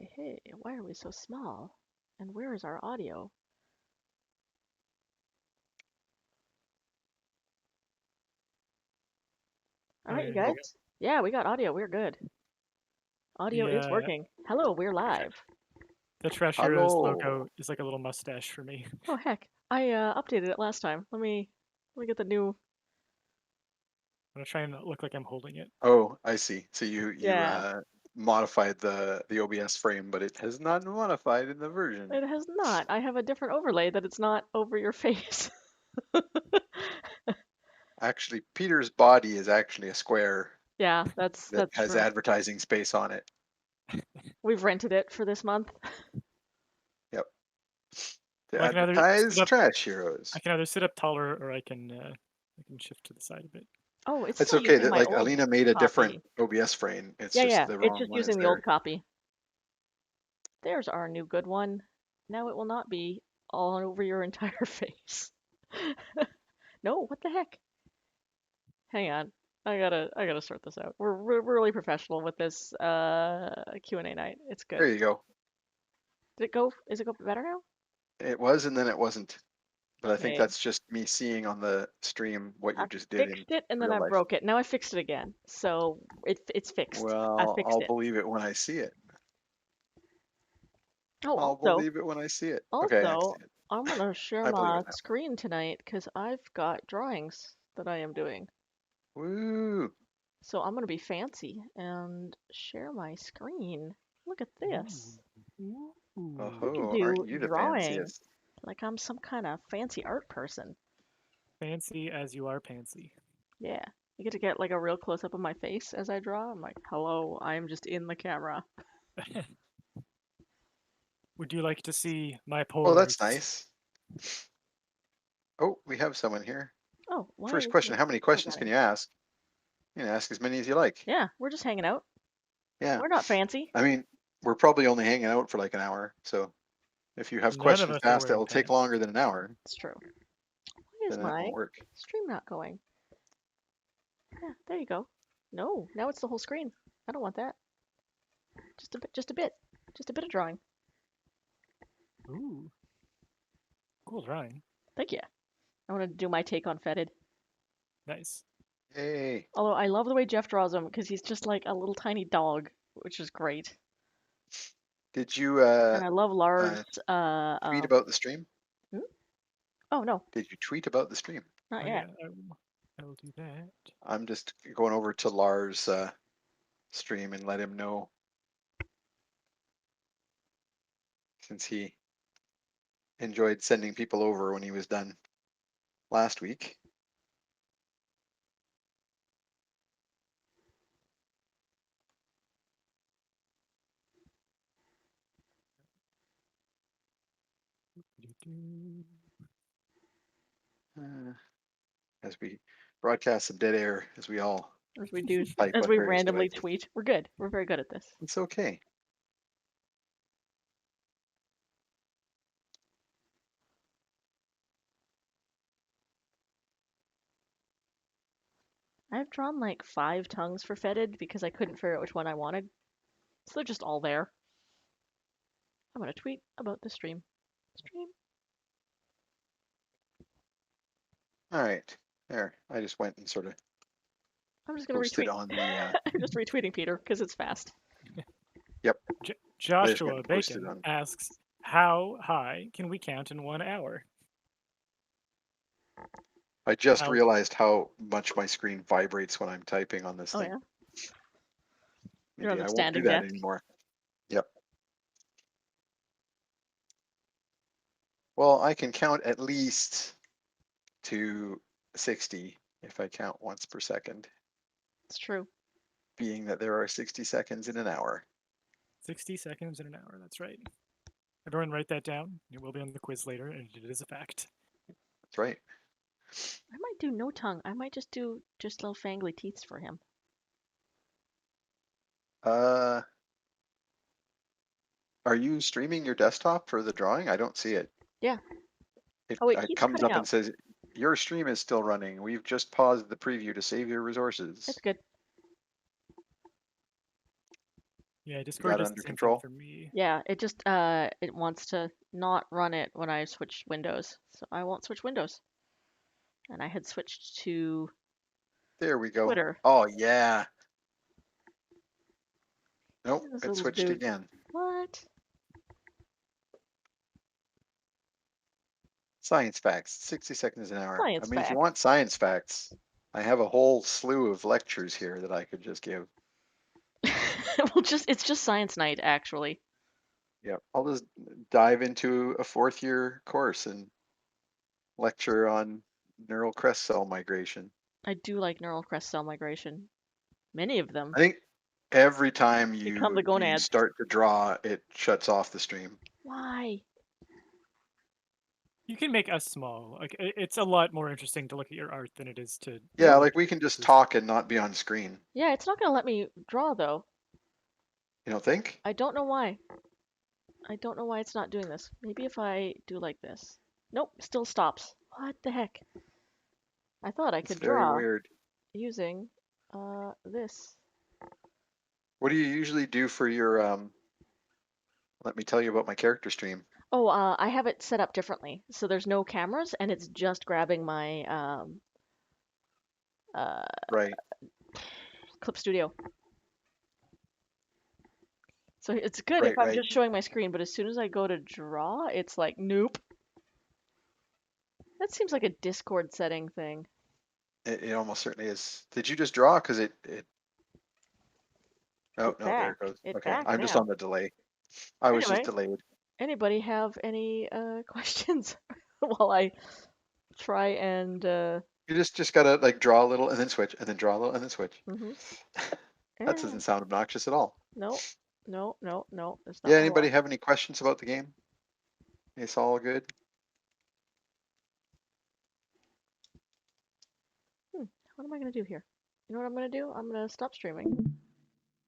Hey, why are we so small? And where is our audio? All right, you There we go. guys. Yeah, we got audio. We're good. Audio The is uh, working. Hello, we're live. the Trash Heroes Hello. logo is like a little mustache for me. Oh heck, I updated it last time. Let me get the new. I'm gonna try and look like I'm holding it. Oh, I see. So you Yeah, modified the OBS frame, but it has not modified in the version. it has not. I have a different overlay that it's not over your face. Actually, Peter's body is actually a square Yeah, that that's has true. advertising space on it. We've rented it for this month. Yep. To Well, advertise Trash Heroes. I can either sit up taller or I can shift to the side a bit. Oh, it's It's still okay using that my like old Alina made a different copy. OBS frame. It's Yeah, just yeah, the it's wrong just one is using the old there. copy. There's our new good one. Now it will not be all over your entire face. No, what the heck? Hang on. I gotta sort this out. We're really professional with this Q&A night. It's good. There you go. Did it go? Is it go better now? It was and then it wasn't. But I think Okay. that's just me seeing on the stream what I you just did in fixed it and then real I life. broke it. Now I fixed it again. So it's fixed. I Well, fixed I'll it. believe it when I see it. Oh, I'll believe it when I see it. Okay, I see also, it. I'm gonna share I believe my it now. screen tonight because I've got drawings that I am doing. Woo! So I'm gonna be fancy and share my screen. Look at this. Ooh. We can Oh, aren't do you the drawing fanciest? like I'm some kind of fancy art person. Fancy as you are pantsy. Yeah. You get to get like a real close up of my face as I draw. I'm like, hello, I'm just in the camera. Would you like to see my Oh, pores? that's nice. Oh, we have someone here. Oh, why are First you question, here? how many Oh, questions got can it. you ask? You can ask as many as you like. Yeah, we're just hanging out. Yeah. We're not fancy. I mean, we're probably only hanging out for like an hour, so if you have None of questions us to are ask that wearing will take pants. longer than an hour, It's true. Why is then that my won't work. stream not going? Yeah, there you go. No, now it's the whole screen. I don't want that. Just a bit, just a bit, just a bit of drawing. Ooh, cool drawing. Thank you. I want to do my take on Fetid. Nice. Hey, Although I love the way Jeff draws him because he's just like a little tiny dog, which is great. did you And I love Lars. tweet about the stream? Hmm? Oh no, Did you tweet about the stream? not Oh yet. yeah, I will do that. I'm just going over to Lars' stream and let him know since he enjoyed sending people over when he was done last week. As we broadcast some dead air as we all As we do, type as on we various randomly devices. tweet. We're good. We're very good at this. It's okay. I've drawn like 5 tongues for Fetid because I couldn't figure out which one I wanted. So they're just all there. I'm gonna tweet about the stream. Stream. All right. There. I just went and sort of I'm just gonna posted retweet. on the I'm just retweeting Peter because it's fast. yep. I just went Joshua and posted Bacon on. asks, "How high can we count in 1 hour?" I just How realized how much my screen vibrates when I'm typing on this Oh thing. yeah. You're on Maybe the I won't do standing that desk. anymore. Yep. Well, I can count at least to 60 if I count once per second, It's true. being that there are 60 seconds in an hour. 60 seconds in an hour. That's right. Everyone write that down. It will be on the quiz later, and it is a fact. That's right. I might do no tongue. I might just do just little fangly teeth for him. Uh, are you streaming your desktop for the drawing? I don't see it. Yeah. It, Oh, it it keeps comes cutting up and out. says, your stream is still running. We've just paused the preview to save your resources. It's good. Yeah, You Discord got does under the same control? thing for me. Yeah, it just it wants to not run it when I switch windows. So I won't switch windows. And I had switched to There we go. Twitter. Oh yeah. Nope, This it little switched dude. again. What? Science facts, 60 seconds an hour. I Science mean, if you fact. want science facts, I have a whole slew of lectures here that I could just give. Well, it's just science night actually. Yep, I'll just dive into a 4th-year course and lecture on neural crest cell migration. I do like neural crest cell migration. Many of them I think every time become the you gonads. start to draw, it shuts off the stream. Why? You can make us small. Like it's a lot more interesting to look at your art than it is to. Yeah, Nope. like we can just talk and not be on screen. Yeah, it's not gonna let me draw though. You don't think? I don't know why. I don't know why it's not doing this. Maybe if I do like this. Nope, still stops. What the heck? I thought I It's could very draw weird. using this. What do you usually do for your let me tell you about my character stream. Oh, I have it set up differently. So there's no cameras and it's just grabbing my uh, Right. Clip Studio. So it's good if Right, I'm right. just showing my screen, but as soon as I go to draw, it's like, nope. That seems like a Discord setting thing. It almost certainly is. Did you just draw? Because oh It no, there it backed. goes. It Okay. backed I'm just on now. the delay. I was just Anyway, delayed. anybody have any questions while I try and You just gotta like draw a little and then switch and then draw a little and then switch. mm-hmm. That doesn't sound obnoxious at all. No, no, no, no. It's not Yeah, my anybody wall. have any questions about the game? It's all good. What am I gonna do here? You know what I'm gonna do? I'm gonna stop streaming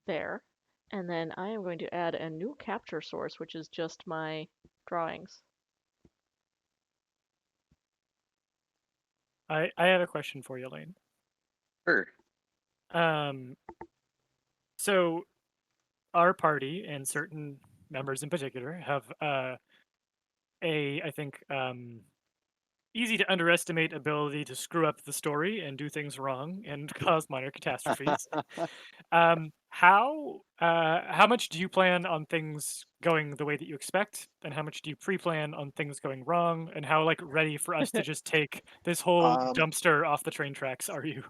there, and then I am going to add a new capture source, which is just my drawings. I have a question for you, Layne. Sure. So our party and certain members in particular have I think easy to underestimate ability to screw up the story and do things wrong and cause minor catastrophes. How much do you plan on things going the way that you expect, and how much do you pre-plan on things going wrong, and how like ready for us to just take this whole Um, dumpster off the train tracks are you?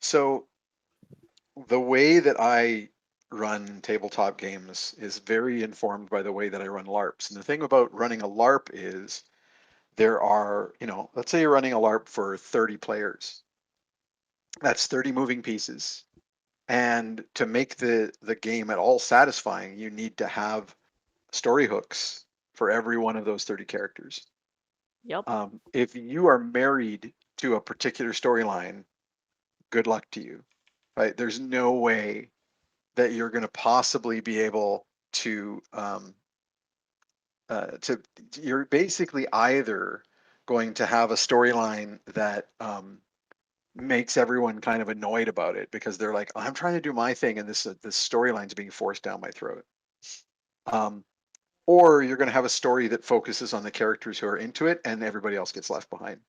so the way that I run tabletop games is very informed by the way that I run LARPs. And the thing about running a LARP is there are, let's say you're running a LARP for 30 players. That's 30 moving pieces. And to make the game at all satisfying, you need to have story hooks for every one of those 30 characters. Yep. If you are married to a particular storyline, good luck to you. Right? There's no way that you're going to possibly be able to you're basically either going to have a storyline that makes everyone kind of annoyed about it because they're like, I'm trying to do my thing and this storyline's being forced down my throat. Or you're going to have a story that focuses on the characters who are into it and everybody else gets left behind.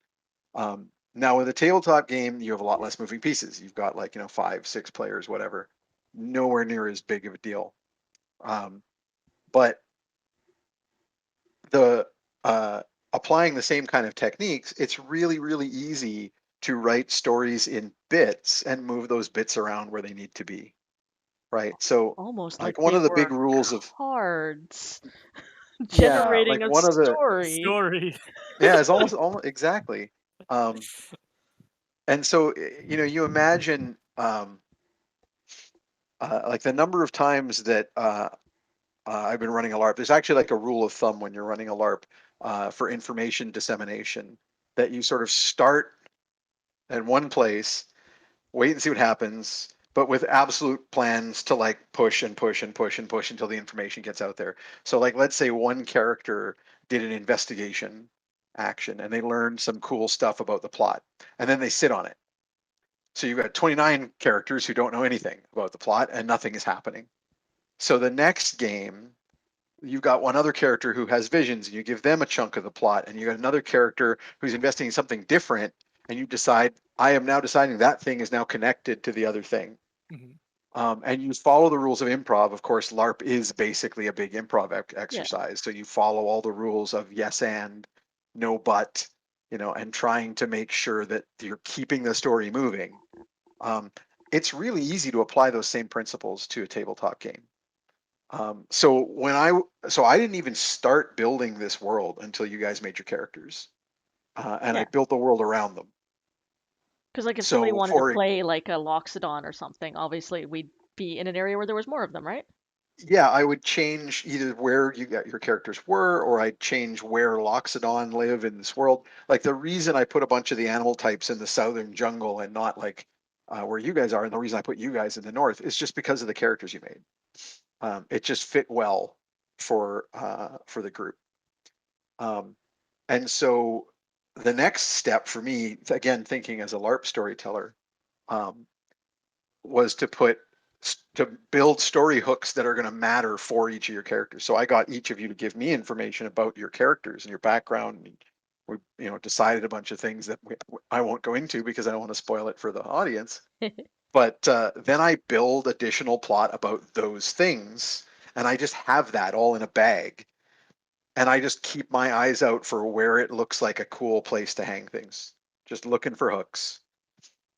Now with a tabletop game, you have a lot less moving pieces. You've got 5, 6 players, whatever. Nowhere near as big of a deal. But the applying the same kind of techniques, it's really, really easy to write stories in bits and move those bits around where they need to be. Right. So Almost like like one they of the were big rules of cards yeah, generating like a one of the story. Story. yeah, it's almost exactly. And so you imagine like the number of times that I've been running a LARP. There's actually like a rule of thumb when you're running a LARP for information dissemination that you sort of start at one place, wait and see what happens, but with absolute plans to like push and push and push and push until the information gets out there. So like let's say one character did an investigation action and they learned some cool stuff about the plot and then they sit on it. So you've got 29 characters who don't know anything about the plot and nothing is happening. So the next game, you've got one other character who has visions, and you give them a chunk of the plot, and you got another character who's investing in something different, and you decide, I am now deciding that thing is now connected to the other thing. And you follow the rules of improv. Of course, LARP is basically a big improv exercise. So you follow all the rules of yes and, no but, and trying to make sure that you're keeping the story moving. It's really easy to apply those same principles to a tabletop game. So I didn't even start building this world until you guys made your characters, and I built the world around them. Because like if somebody So wanted to play like a Loxodon or something, obviously we'd be in an area where there was more of them, right? Yeah, I would change either where your characters were, or I'd change where Loxodon live in this world. Like the reason I put a bunch of the animal types in the southern jungle and not like where you guys are, and the reason I put you guys in the north is just because of the characters you made. It just fit well for the group. And so the next step for me, again, thinking as a LARP storyteller, was to build story hooks that are going to matter for each of your characters. So I got each of you to give me information about your characters and your background. And we, decided a bunch of things that I won't go into because I don't want to spoil it for the audience. But then I build additional plot about those things, and I just have that all in a bag. And I just keep my eyes out for where it looks like a cool place to hang things, just looking for hooks.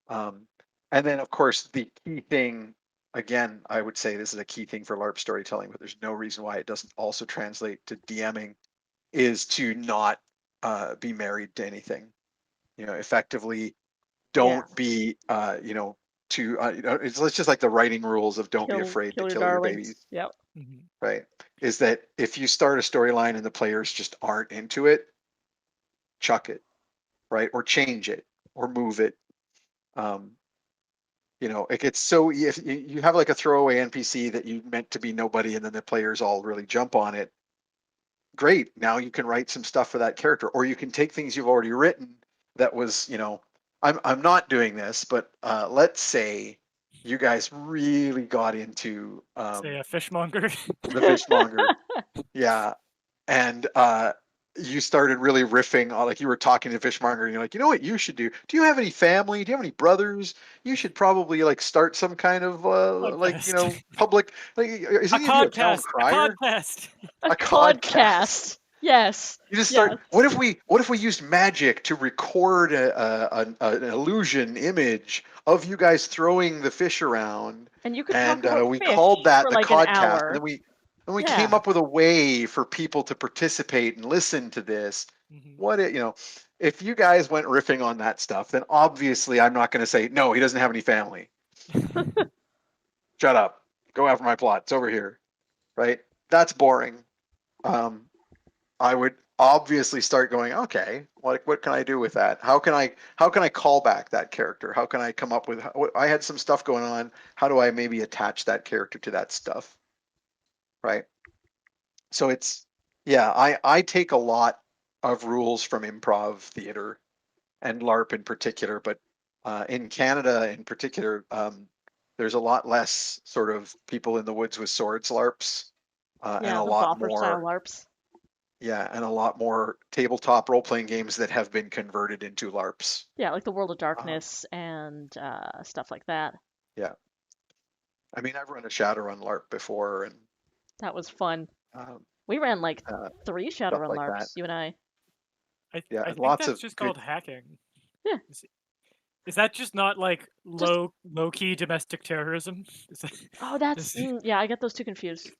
And then, of course, the key thing, again, I would say this is a key thing for LARP storytelling, but there's no reason why it doesn't also translate to DMing, is to not be married to anything. Effectively, don't be, it's just like the writing rules of don't be afraid to Kill your kill your darlings. babies. Yep. Right. Is that if you start a storyline and the players just aren't into it, chuck it, right? Or change it or move it. It gets so if you have like a throwaway NPC that you meant to be nobody and then the players all really jump on it, great. Now you can write some stuff for that character, or you can take things you've already written that was, I'm not doing this, but let's say you guys really got into say a fishmonger. the fishmonger. Yeah. And you started really riffing on, like you were talking to Fishmonger and you're like, you know what you should do? Do you have any family? Do you have any brothers? You should probably like start some kind of public, like, is A any of you a town podcast. crier? A podcast. A podcast. Yes. You just start. What if we used magic to record an illusion image of you guys throwing the fish around, and you could talk about we fish called that for the like an podcast, hour. and then we came up with a way for people to participate and listen to this. If you guys went riffing on that stuff, then obviously I'm not going to say no. He doesn't have any family. Shut up. Go after my plot. It's over here, right? That's boring. I would obviously start going, okay, what can I do with that? How can I call back that character? How can I come up with, I had some stuff going on. How do I maybe attach that character to that stuff? Right. So I take a lot of rules from improv theater and LARP in particular, but in Canada in particular, there's a lot less sort of people in the woods with swords LARPs, and a the lot boffer style more. LARPs. Yeah, and a lot more tabletop role-playing games that have been converted into LARPs. Yeah, like the World of Darkness and stuff like that. Yeah. I mean, I've run a Shadowrun LARP before, and that was fun. We ran like 3 Shadowrun like LARPs, that. you and I. I think lots that's of just good... called hacking. Yeah. Is that just not like low-key domestic terrorism? Oh, that's yeah. I get those two confused.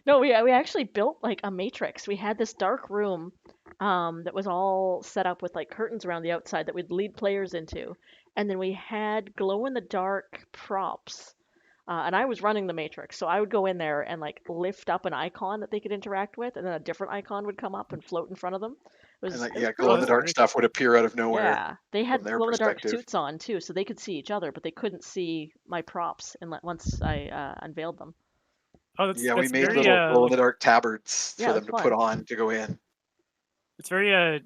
No, we actually built like a matrix. We had this dark room that was all set up with like curtains around the outside that we'd lead players into, and then we had glow in the dark props. And I was running the matrix, so I would go in there and like lift up an icon that they could interact with, and then a different icon would come up and float in front of them. glow in the dark stuff would appear out of nowhere. Yeah, they had glow in the dark suits on too, so they could see each other, but they couldn't see my props once I unveiled them. Oh, that's we made very, little glow in the dark tabards for them to fun. put on to go in. It's very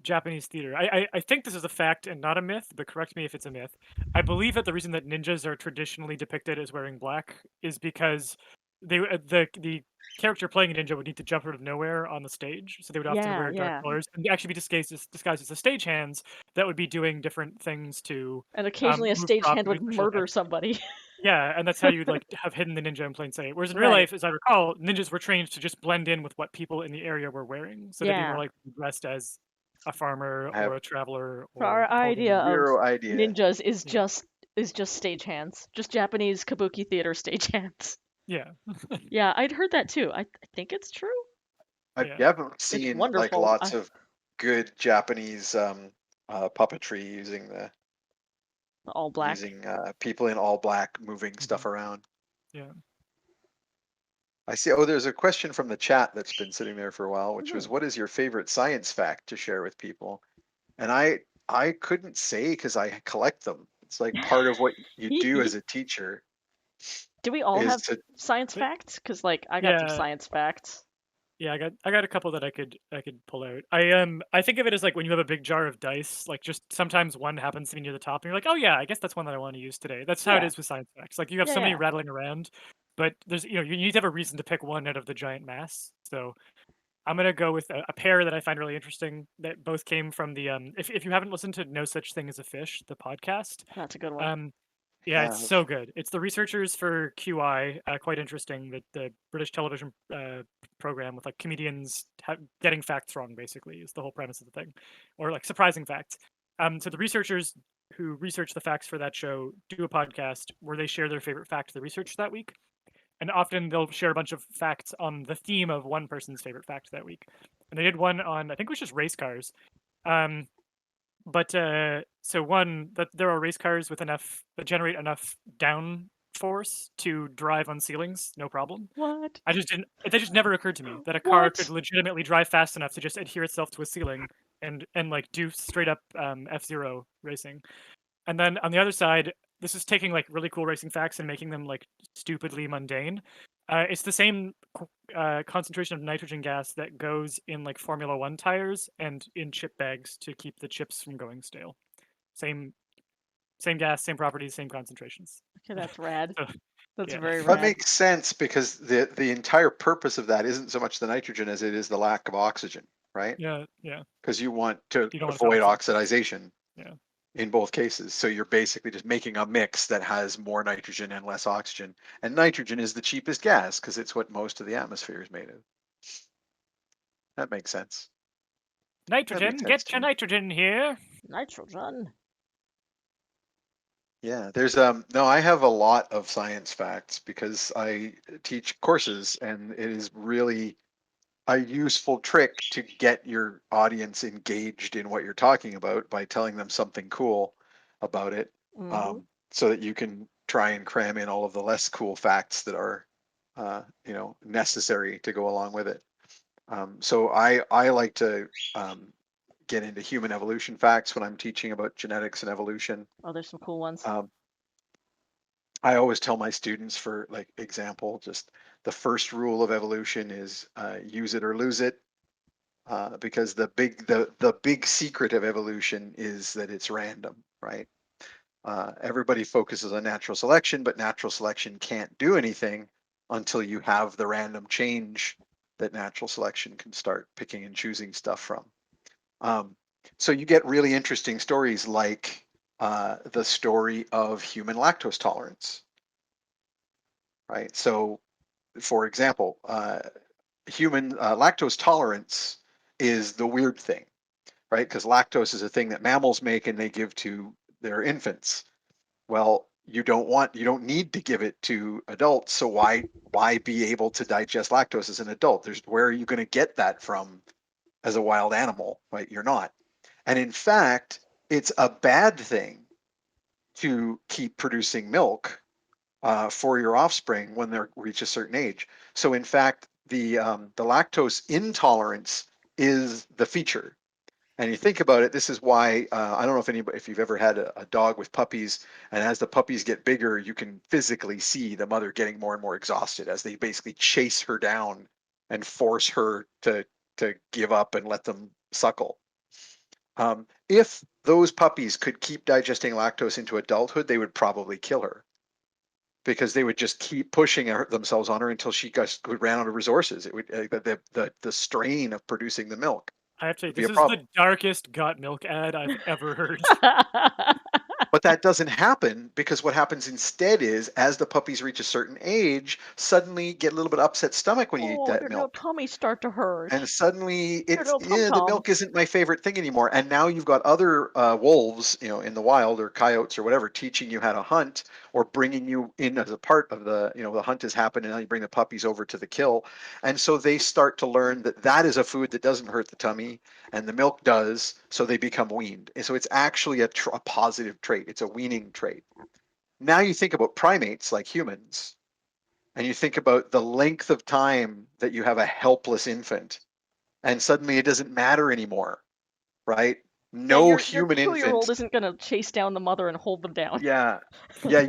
Japanese theater. I think this is a fact and not a myth, but correct me if it's a myth. I believe that the reason that ninjas are traditionally depicted as wearing black is because the character playing a ninja would need to jump out of nowhere on the stage, so they would often Yeah, wear dark yeah. colors and actually be disguised as the stagehands that would be doing different things to And occasionally a move props stagehand and do would special murder effects. somebody. Yeah, and that's how you'd like have hidden the ninja in plain sight. Whereas in real Right. life, as I recall, ninjas were trained to just blend in with what people in the area were wearing, so they'd be more Yeah. likely to be dressed as a farmer I or have a traveler So our or a idea pilgrim. of 0 idea. ninjas is Yeah. just stagehands. Just Japanese kabuki theater stagehands. Yeah, Yeah, I'd heard that too. I think it's true. I've yeah, definitely It's seen like wonderful. lots of good Japanese puppetry using the All black. people in all black moving mhm, stuff around. yeah. I see. Oh, there's a question from the chat that's been sitting there for a while, which was, Mhm. "What is your favorite science fact to share with people?" And I couldn't say because I collect them. It's like part of what you do as a teacher Do we all is have to. science But facts? Because like I got some yeah, science facts. yeah. I got a couple that I could pull out. I think of it as like when you have a big jar of dice. Like just sometimes one happens to be near the top, and you're like, oh yeah, I guess that's one that I want to use today. That's how it Yeah, is with science facts. Like you have yeah, so many yeah. rattling around, but there's you need to have a reason to pick one out of the giant mass. So I'm gonna go with a pair that I find really interesting that both came from the if you haven't listened to No Such Thing as a Fish, the podcast, That's a good one. um yeah, it's Have. so good. It's the researchers for QI, quite interesting. The British television program with like comedians getting facts wrong, basically, is the whole premise of the thing, or like surprising facts. So the researchers who research the facts for that show do a podcast where they share their favorite fact of the research that week, and often they'll share a bunch of facts on the theme of one person's favorite fact that week. And they did one on I think it was just race cars. Um, but so one that there are race cars with enough that generate enough down force to drive on ceilings, no problem. What? I just didn't. That just never occurred to me that a car could What? legitimately drive fast enough to just adhere itself to a ceiling and like do straight up F-Zero racing. And then on the other side, this is taking like really cool racing facts and making them like stupidly mundane. It's the same concentration of nitrogen gas that goes in like Formula One tires and in chip bags to keep the chips from going stale. Same same gas, same properties, same concentrations. Okay, that's rad. So That's yeah, very That rad. makes sense because the entire purpose of that isn't so much the nitrogen as it is the lack of oxygen, right? yeah, yeah. Because you want to You don't want to avoid oxidate. oxidization Yeah, in both cases. So you're basically just making a mix that has more nitrogen and less oxygen. And nitrogen is the cheapest gas because it's what most of the atmosphere is made of. That makes sense. That nitrogen. makes sense Get to your me. nitrogen here. Nitrogen. Yeah, there's no, I have a lot of science facts because I teach courses and it is really a useful trick to get your audience engaged in what you're talking about by telling them something cool about it, Mm-hmm. so that you can try and cram in all of the less cool facts that are, necessary to go along with it. So I like to get into human evolution facts when I'm teaching about genetics and evolution. Oh, there's some cool ones. Um, I always tell my students, for like example, just the first rule of evolution is use it or lose it. Because the big secret of evolution is that it's random, right? Everybody focuses on natural selection, but natural selection can't do anything until you have the random change that natural selection can start picking and choosing stuff from. Um, so you get really interesting stories like the story of human lactose tolerance, right? So, for example, human lactose tolerance is the weird thing, right? Because lactose is a thing that mammals make and they give to their infants. Well, you don't need to give it to adults, so why be able to digest lactose as an adult? Where are you going to get that from as a wild animal, right? You're not. And in fact, it's a bad thing to keep producing milk for your offspring when they reach a certain age. So in fact, the lactose intolerance is the feature. And you think about it, this is why I don't know if you've ever had a dog with puppies, and as the puppies get bigger, you can physically see the mother getting more and more exhausted as they basically chase her down and force her to give up and let them suckle. If those puppies could keep digesting lactose into adulthood, they would probably kill her because they would just keep pushing themselves on her until she ran out of resources. It would the strain of producing the milk I have to say, would be this a is problem. the darkest got milk ad I've ever heard. But that doesn't happen because what happens instead is as the puppies reach a certain age, suddenly get a little bit upset stomach when you eat Oh, that their little milk. tummies start to hurt. And suddenly Their little the tum-tums. milk isn't my favorite thing anymore. And now you've got other wolves, in the wild or coyotes or whatever, teaching you how to hunt or bringing you in as a part of the hunt has happened. And now you bring the puppies over to the kill. And so they start to learn that that is a food that doesn't hurt the tummy and the milk does. So they become weaned. And so it's actually a positive trait. It's a weaning trait. Now you think about primates like humans and you think about the length of time that you have a helpless infant and suddenly it doesn't matter anymore, right? Yeah, No your human 2-year-old infant. isn't gonna chase down the mother and hold them down. Yeah. Yeah,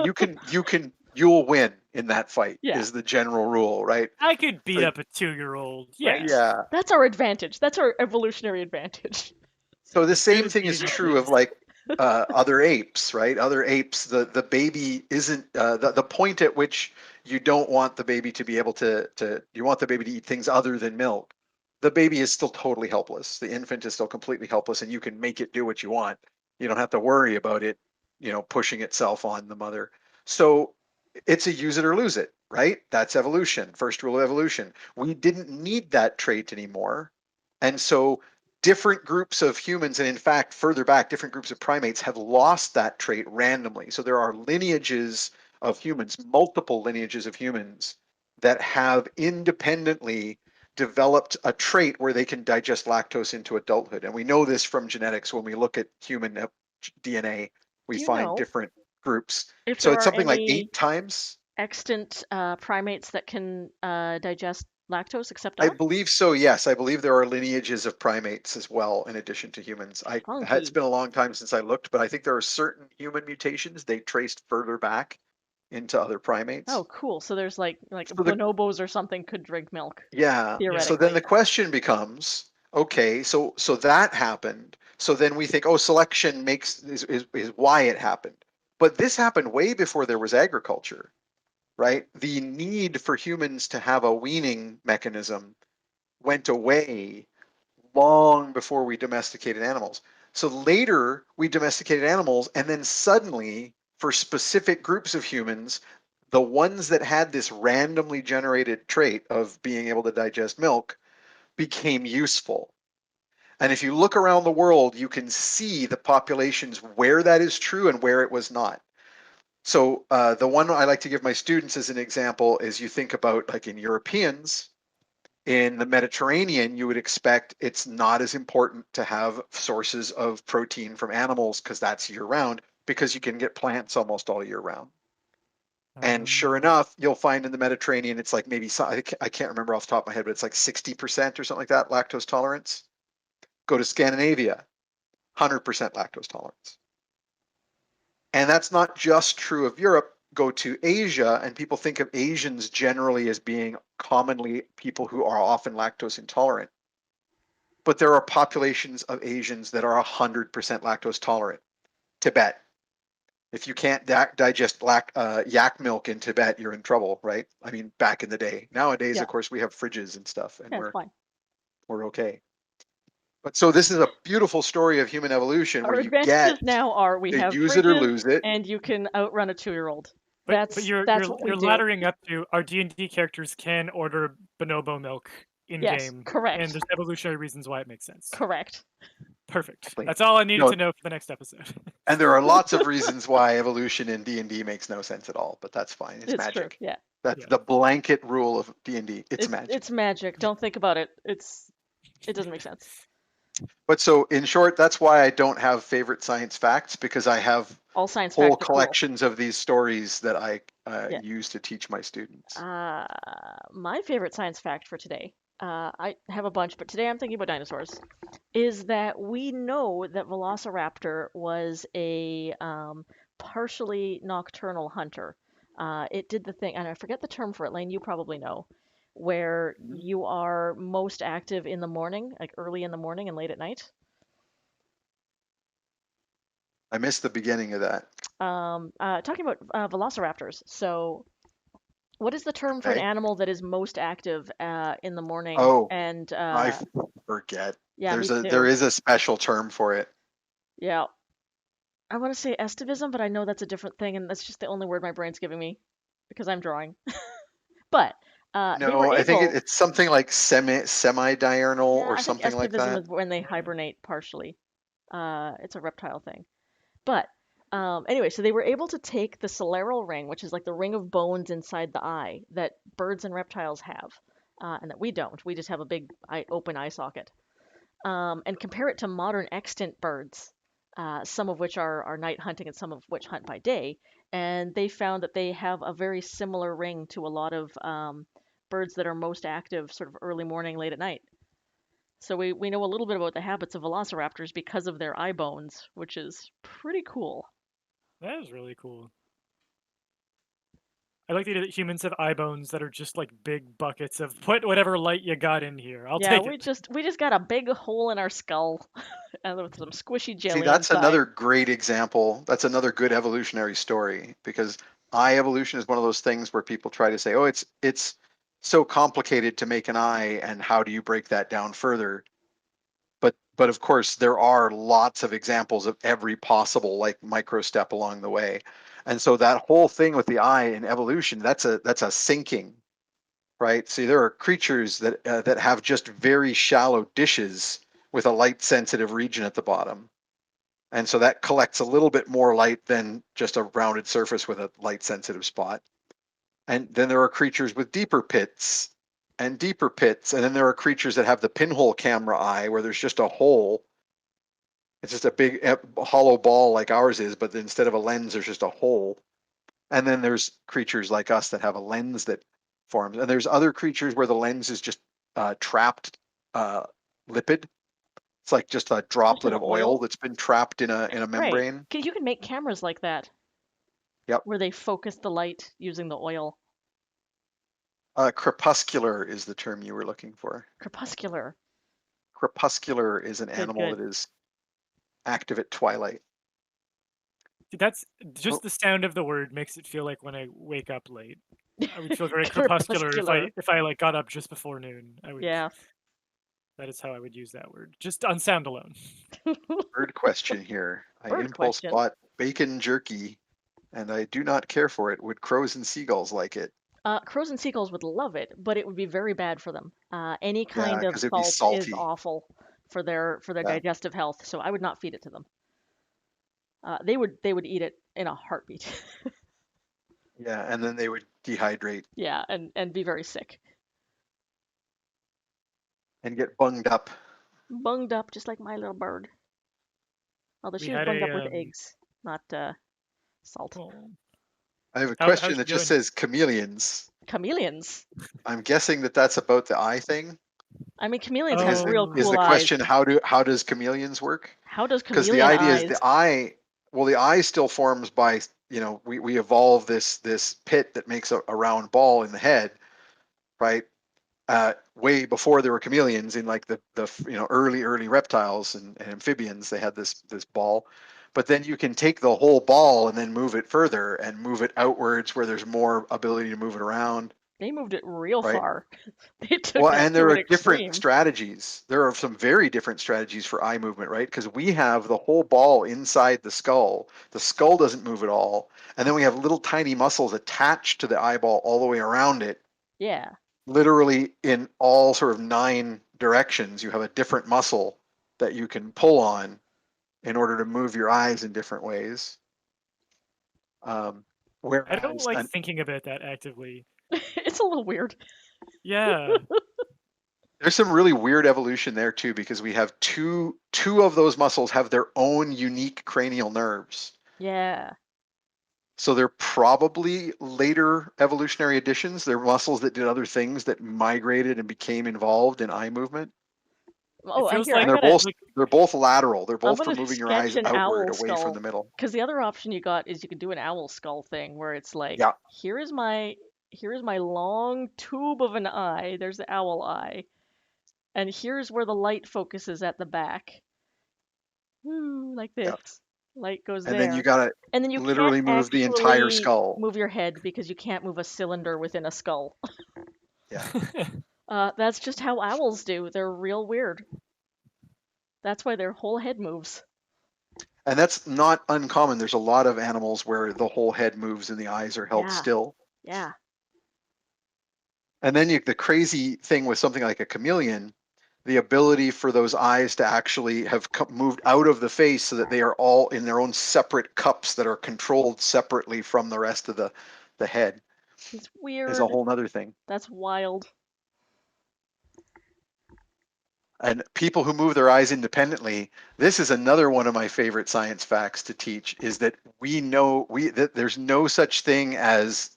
you'll win in that fight Yeah, is the general rule, right? I could beat So, up a 2-year-old. right, Yes. yeah. that's our advantage. That's our evolutionary advantage. So the As good same as thing beating is up true of kids. like other apes, right? Other apes, the baby isn't the point at which you don't want the baby to be able to you want the baby to eat things other than milk. The baby is still totally helpless. The infant is still completely helpless, and you can make it do what you want. You don't have to worry about it, pushing itself on the mother. So it's a use it or lose it, right? That's evolution. First rule of evolution. We didn't need that trait anymore. And so different groups of humans, and in fact, further back, different groups of primates have lost that trait randomly. So there are lineages of humans, multiple lineages of humans that have independently developed a trait where they can digest lactose into adulthood. And we know this from genetics when we look at human DNA, we Do you find know different groups. if So there it's are something like any 8 times. extant primates that can digest lactose except I us? believe so, yes. I believe there are lineages of primates as well, in addition to humans. It's Funky. been a long time since I looked, but I think there are certain human mutations they traced further back into other Oh, primates. cool. So there's like So bonobos or something could drink milk, yeah. Yeah. So then the theoretically. question becomes, okay, so that happened. So then we think, oh, selection is why it happened. But this happened way before there was agriculture, right? The need for humans to have a weaning mechanism went away long before we domesticated animals. So later we domesticated animals, and then suddenly, for specific groups of humans, the ones that had this randomly generated trait of being able to digest milk became useful. And if you look around the world, you can see the populations where that is true and where it was not. So the one I like to give my students as an example is you think about like in Europeans, in the Mediterranean, you would expect it's not as important to have sources of protein from animals because that's year round, because you can get plants almost all year round. And sure Um, enough, you'll find in the Mediterranean, it's like maybe I can't remember off the top of my head, but it's like 60% or something like that lactose tolerance. Go to Scandinavia, 100% lactose tolerance. And that's not just true of Europe. Go to Asia, and people think of Asians generally as being commonly people who are often lactose intolerant. But there are populations of Asians that are 100% lactose tolerant. Tibet. If you can't digest yak milk in Tibet, you're in trouble, right? I mean, back in the day. Nowadays, Yeah, of course, we have fridges and stuff, and yeah, it's fine. we're okay. But so this is a beautiful story of human evolution where Our you get advantages now are we to have use it or fridges lose it. and you can outrun a 2-year-old. but That's you're that's you're what we you're do. laddering up to our D&D characters can order bonobo milk in Yes, game, and correct. there's evolutionary reasons why it makes sense. Correct. Perfect. Exactly. That's all I needed No, to know for the next episode. and there are lots of reasons why evolution in D&D makes no sense at all, but that's fine. It's It's true. magic. Yeah. That's Yeah. the blanket rule of D&D. It's magic. It's magic. Don't think about it. It doesn't make sense. But so in short, that's why I don't have favorite science facts because I have All science whole facts are cool. collections of these stories that I Yeah. use to teach my students. My favorite science fact for today, I have a bunch, but today I'm thinking about dinosaurs, is that we know that Velociraptor was a partially nocturnal hunter. It did the thing, and I forget the term for it, Layne, you probably know, where Mhm. you are most active in the morning, like early in the morning and late at night. I missed the beginning of that. Talking about velociraptors. So, what is the term for an Okay. animal that is most active in the morning? Oh, And I forget. yeah, me There too. is a special term for it. Yeah, I want to say estivism, but I know that's a different thing, and that's just the only word my brain's giving me because I'm drawing. But they were No, I think able. it's something like semi-diurnal Yeah, or I think something like estivism that. is when they hibernate partially. It's a reptile thing. But anyway, so they were able to take the scleral ring, which is like the ring of bones inside the eye that birds and reptiles have, and that we don't. We just have a big open eye socket, and compare it to modern extant birds, some of which are night hunting and some of which hunt by day. And they found that they have a very similar ring to a lot of birds that are most active sort of early morning, late at night. So we know a little bit about the habits of velociraptors because of their eye bones, which is pretty cool. That is really cool. I like the idea that humans have eye bones that are just like big buckets of put whatever light you got in here. I'll Yeah, take we it. just got a big hole in our skull and with some squishy See, jelly that's inside. another great example. That's another good evolutionary story because eye evolution is one of those things where people try to say, "Oh, it's so complicated to make an eye, and how do you break that down further?" But of course, there are lots of examples of every possible like micro step along the way, and so that whole thing with the eye in evolution, that's a sinking, right? See, there are creatures that have just very shallow dishes with a light sensitive region at the bottom. And so that collects a little bit more light than just a rounded surface with a light sensitive spot. And then there are creatures with deeper pits and deeper pits. And then there are creatures that have the pinhole camera eye where there's just a hole. It's just a big hollow ball like ours is, but instead of a lens, there's just a hole. And then there's creatures like us that have a lens that forms. And there's other creatures where the lens is just trapped uh, lipid. It's like just a Just droplet an of oil oil, that's been trapped in a right? membrane. You can make cameras like that Yep. where they focus the light using the oil. Crepuscular is the term you were looking for. Crepuscular. Crepuscular is an Good, animal good. that is active at twilight. That's just Oh, the sound of the word makes it feel like when I wake up late. I would feel very crepuscular Crepuscular. if I like got up just before noon. I would Yeah. that is how I would use that word. Just on sound alone. bird question here. I Bird impulse question. bought bacon jerky, and I do not care for it. Would crows and seagulls like it? Crows and seagulls would love it, but it would be very bad for them. Any Yeah, kind of because it'd be salt is salty. awful for their Yeah, digestive health, so I would not feed it to them. They would eat it in a heartbeat. yeah, and then they would dehydrate Yeah, and be very sick. and get bunged up. Bunged up just like my little bird. Although We she was had bunged up a with eggs, not salt. well, I have a how's question she that just doing? says chameleons. Chameleons. I'm guessing that that's about the eye thing. I mean, chameleons have Is real Oh, is cool the eyes. question how does chameleons work? How does Because the chameleon idea is eyes? the eye, well, the eye still forms by, we evolve this pit that makes a round ball in the head, right? Way before there were chameleons in like the early reptiles and amphibians, they had this ball. But then you can take the whole ball and then move it further and move it outwards where there's more ability to move it around, They moved it real right? far. They took Well, that and to there an are different extreme. strategies. There are some very different strategies for eye movement, right? Because we have the whole ball inside the skull. The skull doesn't move at all. And then we have little tiny muscles attached to the eyeball all the way around it, Yeah. literally in all sort of 9 directions. You have a different muscle that you can pull on in order to move your eyes in different ways. Um, I don't whereas, like an, thinking about that actively. It's a little weird. Yeah. There's some really weird evolution there too, because we have two of those muscles have their own unique cranial nerves. Yeah. So they're probably later evolutionary additions. They're muscles that did other things that migrated and became involved in eye movement. It Oh, feels here, And I like gotta. they're both lateral. They're I'm both for gonna moving your sketch eyes an outward owl away from the skull. middle. Because the other option you got is you can do an owl skull thing where it's like, Yeah. here is my long tube of an eye. There's the owl eye, and here's where the light focuses at the back. Woo, like Yeah. this. Light goes And then you there. gotta And then you can't literally move the entire actually skull. move your head because you can't move a cylinder within a skull. Yeah. That's just how owls do. They're real weird. That's why their whole head moves. And that's not uncommon. There's a lot of animals where the whole head moves and the eyes are held Yeah. still. Yeah. And then the crazy thing with something like a chameleon, the ability for those eyes to actually have moved out of the face so that they are all in their own separate cups that are controlled separately from the rest of the head It's is weird. a whole nother thing. That's wild. And people who move their eyes independently, this is another one of my favorite science facts to teach, is that we know that there's no such thing as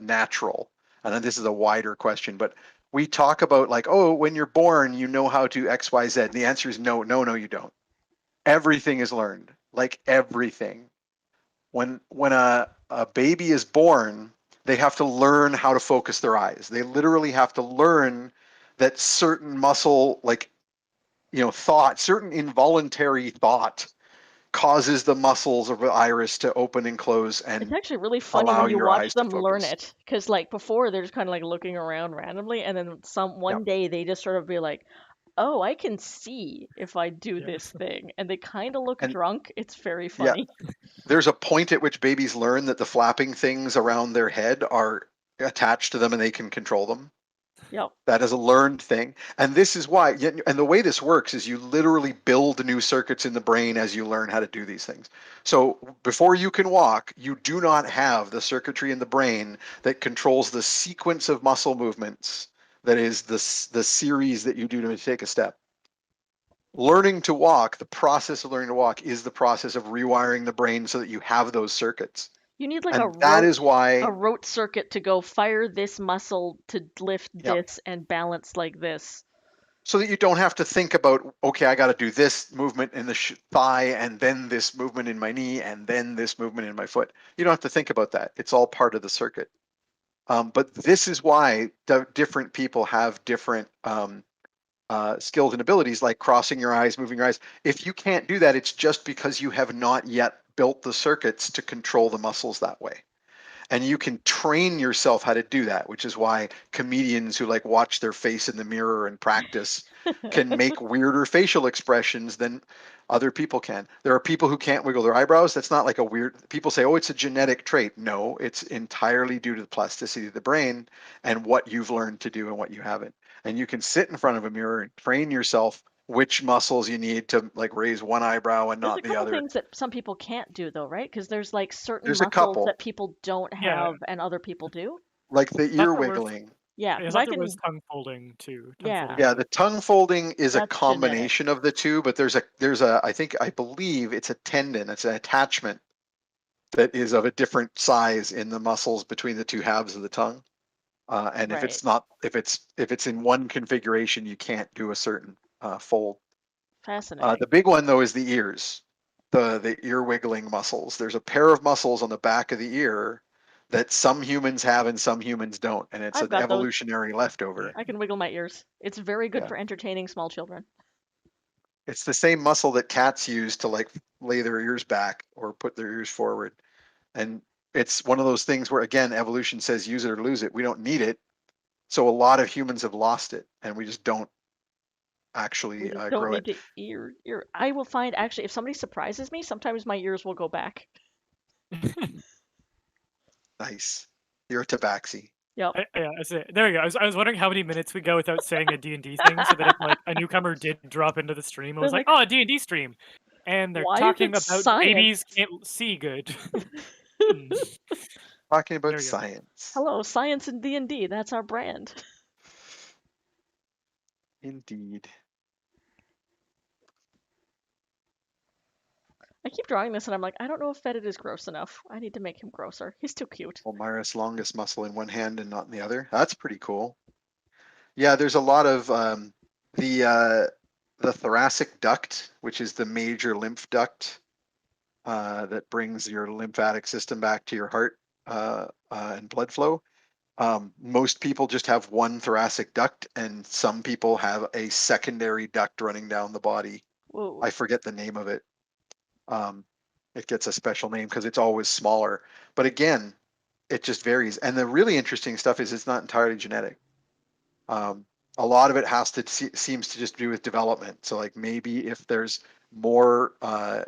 natural. And then this is a wider question, but we talk about like, oh, when you're born, you know how to X, Y, Z. And the answer is no, no, no, you don't. Everything is learned, like everything. When a baby is born, they have to learn how to focus their eyes. They literally have to learn that certain muscle, like thought, certain involuntary thought causes the muscles of the iris to open and close It's and actually really funny allow when you your watch eyes to them learn focus. it, because like before they're just kind of like looking around randomly, and then Yep. one day they just sort of be like, "Oh, I can see if I do Yeah. this thing," and they kind of look And drunk. It's very yeah, funny. there's a point at which babies learn that the flapping things around their head are attached to them and they can control them. Yep. That is a learned thing. And this is why, and the way this works is you literally build new circuits in the brain as you learn how to do these things. So before you can walk, you do not have the circuitry in the brain that controls the sequence of muscle movements that is the series that you do to take a step. Learning to walk, the process of learning to walk is the process of rewiring the brain so that you have those circuits. You need like And that is a why, rote circuit to go fire this muscle to lift yeah, this and balance like this. so that you don't have to think about, okay, I got to do this movement in the thigh and then this movement in my knee and then this movement in my foot. You don't have to think about that. It's all part of the circuit. But this is why different people have different skills and abilities, like crossing your eyes, moving your eyes. If you can't do that, it's just because you have not yet built the circuits to control the muscles that way. And you can train yourself how to do that, which is why comedians who like watch their face in the mirror and practice can make weirder facial expressions than other people can. There are people who can't wiggle their eyebrows. That's not like a weird, people say, oh, it's a genetic trait. No, it's entirely due to the plasticity of the brain and what you've learned to do and what you haven't. And you can sit in front of a mirror and train yourself which muscles you need to like raise one eyebrow and There's a not the couple other. things that some people can't do though, right? Because there's like certain There's a muscles couple, that people don't Yeah, have and other people do. like the I thought ear there was. wiggling. Yeah, I because thought I there was can. tongue folding too. Tongue Yeah, folding Yeah, is the tongue folding is a that's genetic. combination of the two, but there's I believe it's a tendon, it's an attachment that is of a different size in the muscles between the two halves of the tongue. And if Right. it's not, if it's in one configuration, you can't do a certain fold. The Fascinating. big one though is the ears, the ear wiggling muscles. There's a pair of muscles on the back of the ear that some humans have and some humans don't, and it's I've an got those. evolutionary yeah. leftover. I can wiggle my ears. It's very good Yeah. for entertaining small children. It's the same muscle that cats use to like lay their ears back or put their ears forward. And it's one of those things where, again, evolution says use it or lose it. We don't need it. So a lot of humans have lost it and we just don't We actually just don't grow need it. to ear. I will find actually if somebody surprises me, sometimes my ears will go back. Nice. You're a tabaxi. Yep. Yeah, that's it. There we go. I was wondering how many minutes we go without saying a D&D thing, so that if like a newcomer did drop into the stream, it They're was like, like, oh, a D&D stream, and they're why is talking it about science? babies can't see good. Hmm, Talking there about we go. science. Hello, science and D&D. That's our brand. Indeed. I keep drawing this and I'm like, I don't know if Fetid is gross enough. I need to make him grosser. He's too cute. Ulmaris longest muscle in one hand and not in the other. That's pretty cool. Yeah, there's a lot of the thoracic duct, which is the major lymph duct that brings your lymphatic system back to your heart and blood flow. Most people just have one thoracic duct, and some people have a secondary duct running down the body. Whoa. I forget the name of it. it gets a special name because it's always smaller. But again, it just varies. And the really interesting stuff is it's not entirely genetic. A lot of it seems to just do with development. So like maybe if there's more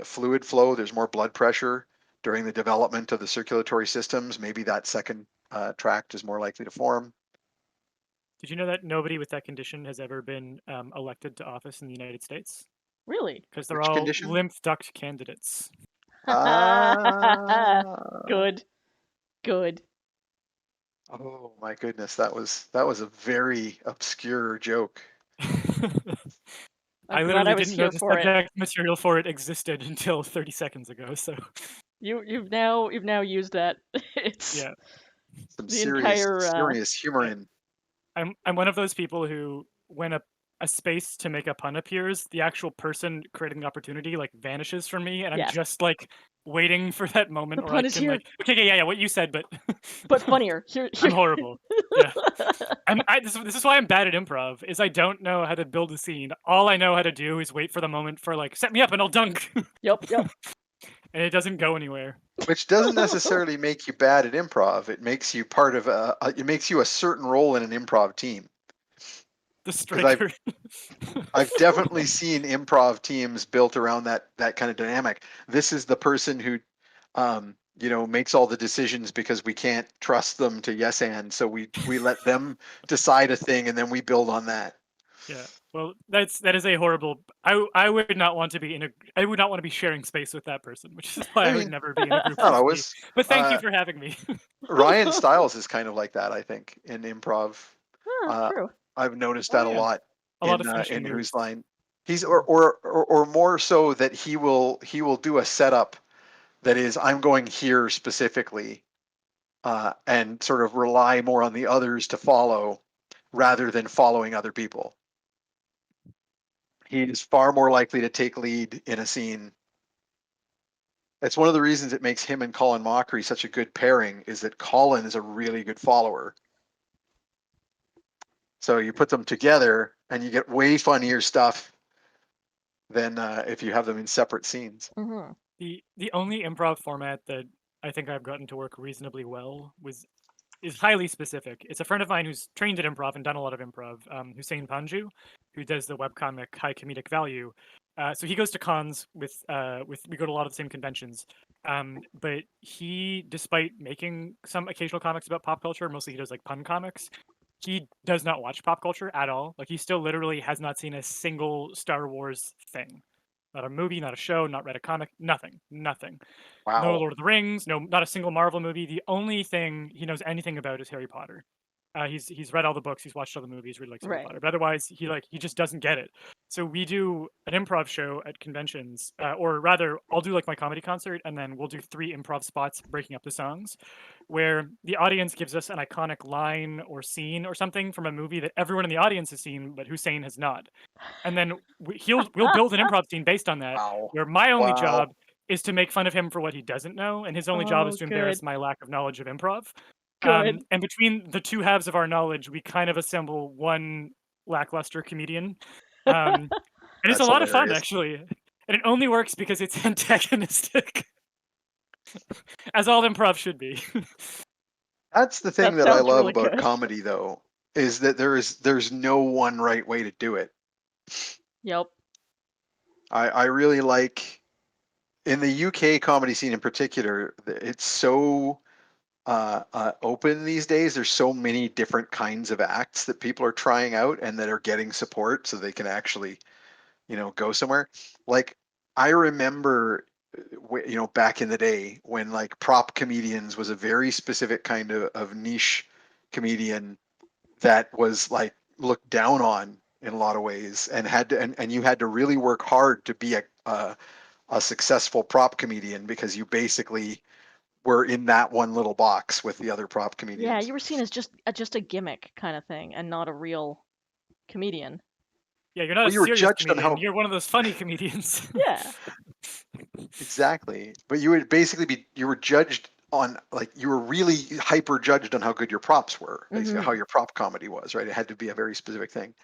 fluid flow, there's more blood pressure during the development of the circulatory systems, maybe that second tract is more likely to form. Did you know that nobody with that condition has ever been elected to office in the United States? Really? Because they're Which all condition? lymph duct candidates. Ah. Good. Good. Oh my goodness, that was a very obscure joke. I I'm glad literally I was didn't know here the for it. subject material for it existed until 30 seconds ago. So You've now used that. It's yeah, Some the serious entire humor yeah. in. I'm one of those people who, when a space to make a pun appears, the actual person creating the opportunity like vanishes from me, and I'm Yeah. just like waiting for that moment The where I pun is can here. like, okay, yeah, what you said, but But funnier. Here I'm horrible. Yeah, this is why I'm bad at improv. Is I don't know how to build a scene. All I know how to do is wait for the moment for like, set me up and I'll dunk, Yep. and it doesn't go anywhere. Which doesn't necessarily make you bad at improv. It makes you part of it makes you a certain role in an improv team. The Because I've striker. I've definitely seen improv teams built around that kind of dynamic. This is the person who makes all the decisions because we can't trust them to yes and, so we let them decide a thing and then we build on that. Yeah. Well, that is a horrible. I would not want to be I would not want to be sharing space with that person, which is why I I would mean, never be in a group not with me. always. But thank you for having me. Ryan Stiles is kind of like that, I think, in improv. True. I've noticed Oh that a yeah, lot a lot of finishing in moves. Whose Line. He's or more so that he will do a setup that is I'm going here specifically, and sort of rely more on the others to follow rather than following other people. He is far more likely to take lead in a scene. It's one of the reasons it makes him and Colin Mockery such a good pairing, is that Colin is a really good follower. So you put them together and you get way funnier stuff than if you have them in separate scenes. Mm-hmm. The only improv format that I think I've gotten to work reasonably well is highly specific. It's a friend of mine who's trained at improv and done a lot of improv, Hussein Panju, who does the webcomic High Comedic Value. So he goes to cons with we go to a lot of the same conventions. But he, despite making some occasional comics about pop culture, mostly he does like pun comics. He does not watch pop culture at all. Like he still literally has not seen a single Star Wars thing. Not a movie, not a show, not read a comic, nothing. No Wow. Lord of the Rings, no, not a single Marvel movie. The only thing he knows anything about is Harry Potter. He's read all the books, he's watched all the movies, really likes Harry Right. Potter. But otherwise, he just doesn't get it. So we do an improv show at conventions, or rather, I'll do like my comedy concert, and then we'll do 3 improv spots breaking up the songs, where the audience gives us an iconic line or scene or something from a movie that everyone in the audience has seen, but Hussein has not. And then we'll build an improv scene based on that, Wow. where my only Wow. job is to make fun of him for what he doesn't know, and his only job is to embarrass Good. my lack of knowledge of improv. Good. And between the 2 halves of our knowledge, we kind of assemble one lackluster comedian. And it's a That's lot of fun, hilarious. actually. And it only works because it's antagonistic, as all improv should be. That's the thing That that I sounds love really about good. comedy, though, is that there's no one right way to do it. Yep. I really like, in the UK comedy scene in particular, it's so open these days. There's so many different kinds of acts that people are trying out and that are getting support so they can actually, go somewhere. Like, I remember, back in the day when like prop comedians was a very specific kind of niche comedian that was like looked down on in a lot of ways, and and you had to really work hard to be a successful prop comedian because you basically were in that one little box with the other prop Yeah, comedians. you were seen as just a gimmick kind of thing, and not a real comedian. Yeah, you're not Well, a you were serious judged on comedian. how You're one of those funny comedians. Yeah. exactly, but you would basically you were judged on, like, you were really hyper judged on how good your props were, basically how Mm-hmm. your prop comedy was, right? It had to be a very specific thing.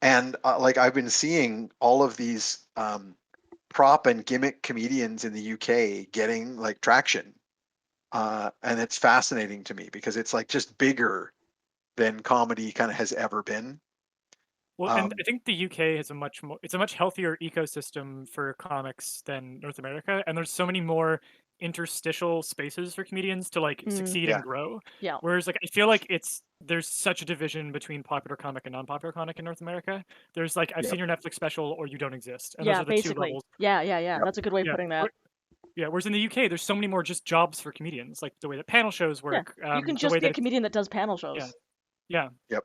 And like I've been seeing all of these prop and gimmick comedians in the UK getting like traction. And it's fascinating to me because it's like just bigger than comedy kind of has ever been. Well, and I think the UK has it's a much healthier ecosystem for comics than North America, and there's so many more interstitial spaces for comedians to like succeed Yeah. and grow. Yeah. Whereas like I feel like there's such a division between popular comic and non-popular comic in North America. There's like I've seen your Netflix special or you don't exist, and those Yeah, are the two basically. levels. Yeah. Yep. That's a good way of Yeah. putting that. Yeah, whereas in the UK, there's so many more just jobs for comedians, like the way that panel shows work. You can the just way be a that comedian that does panel shows. yeah. Yep.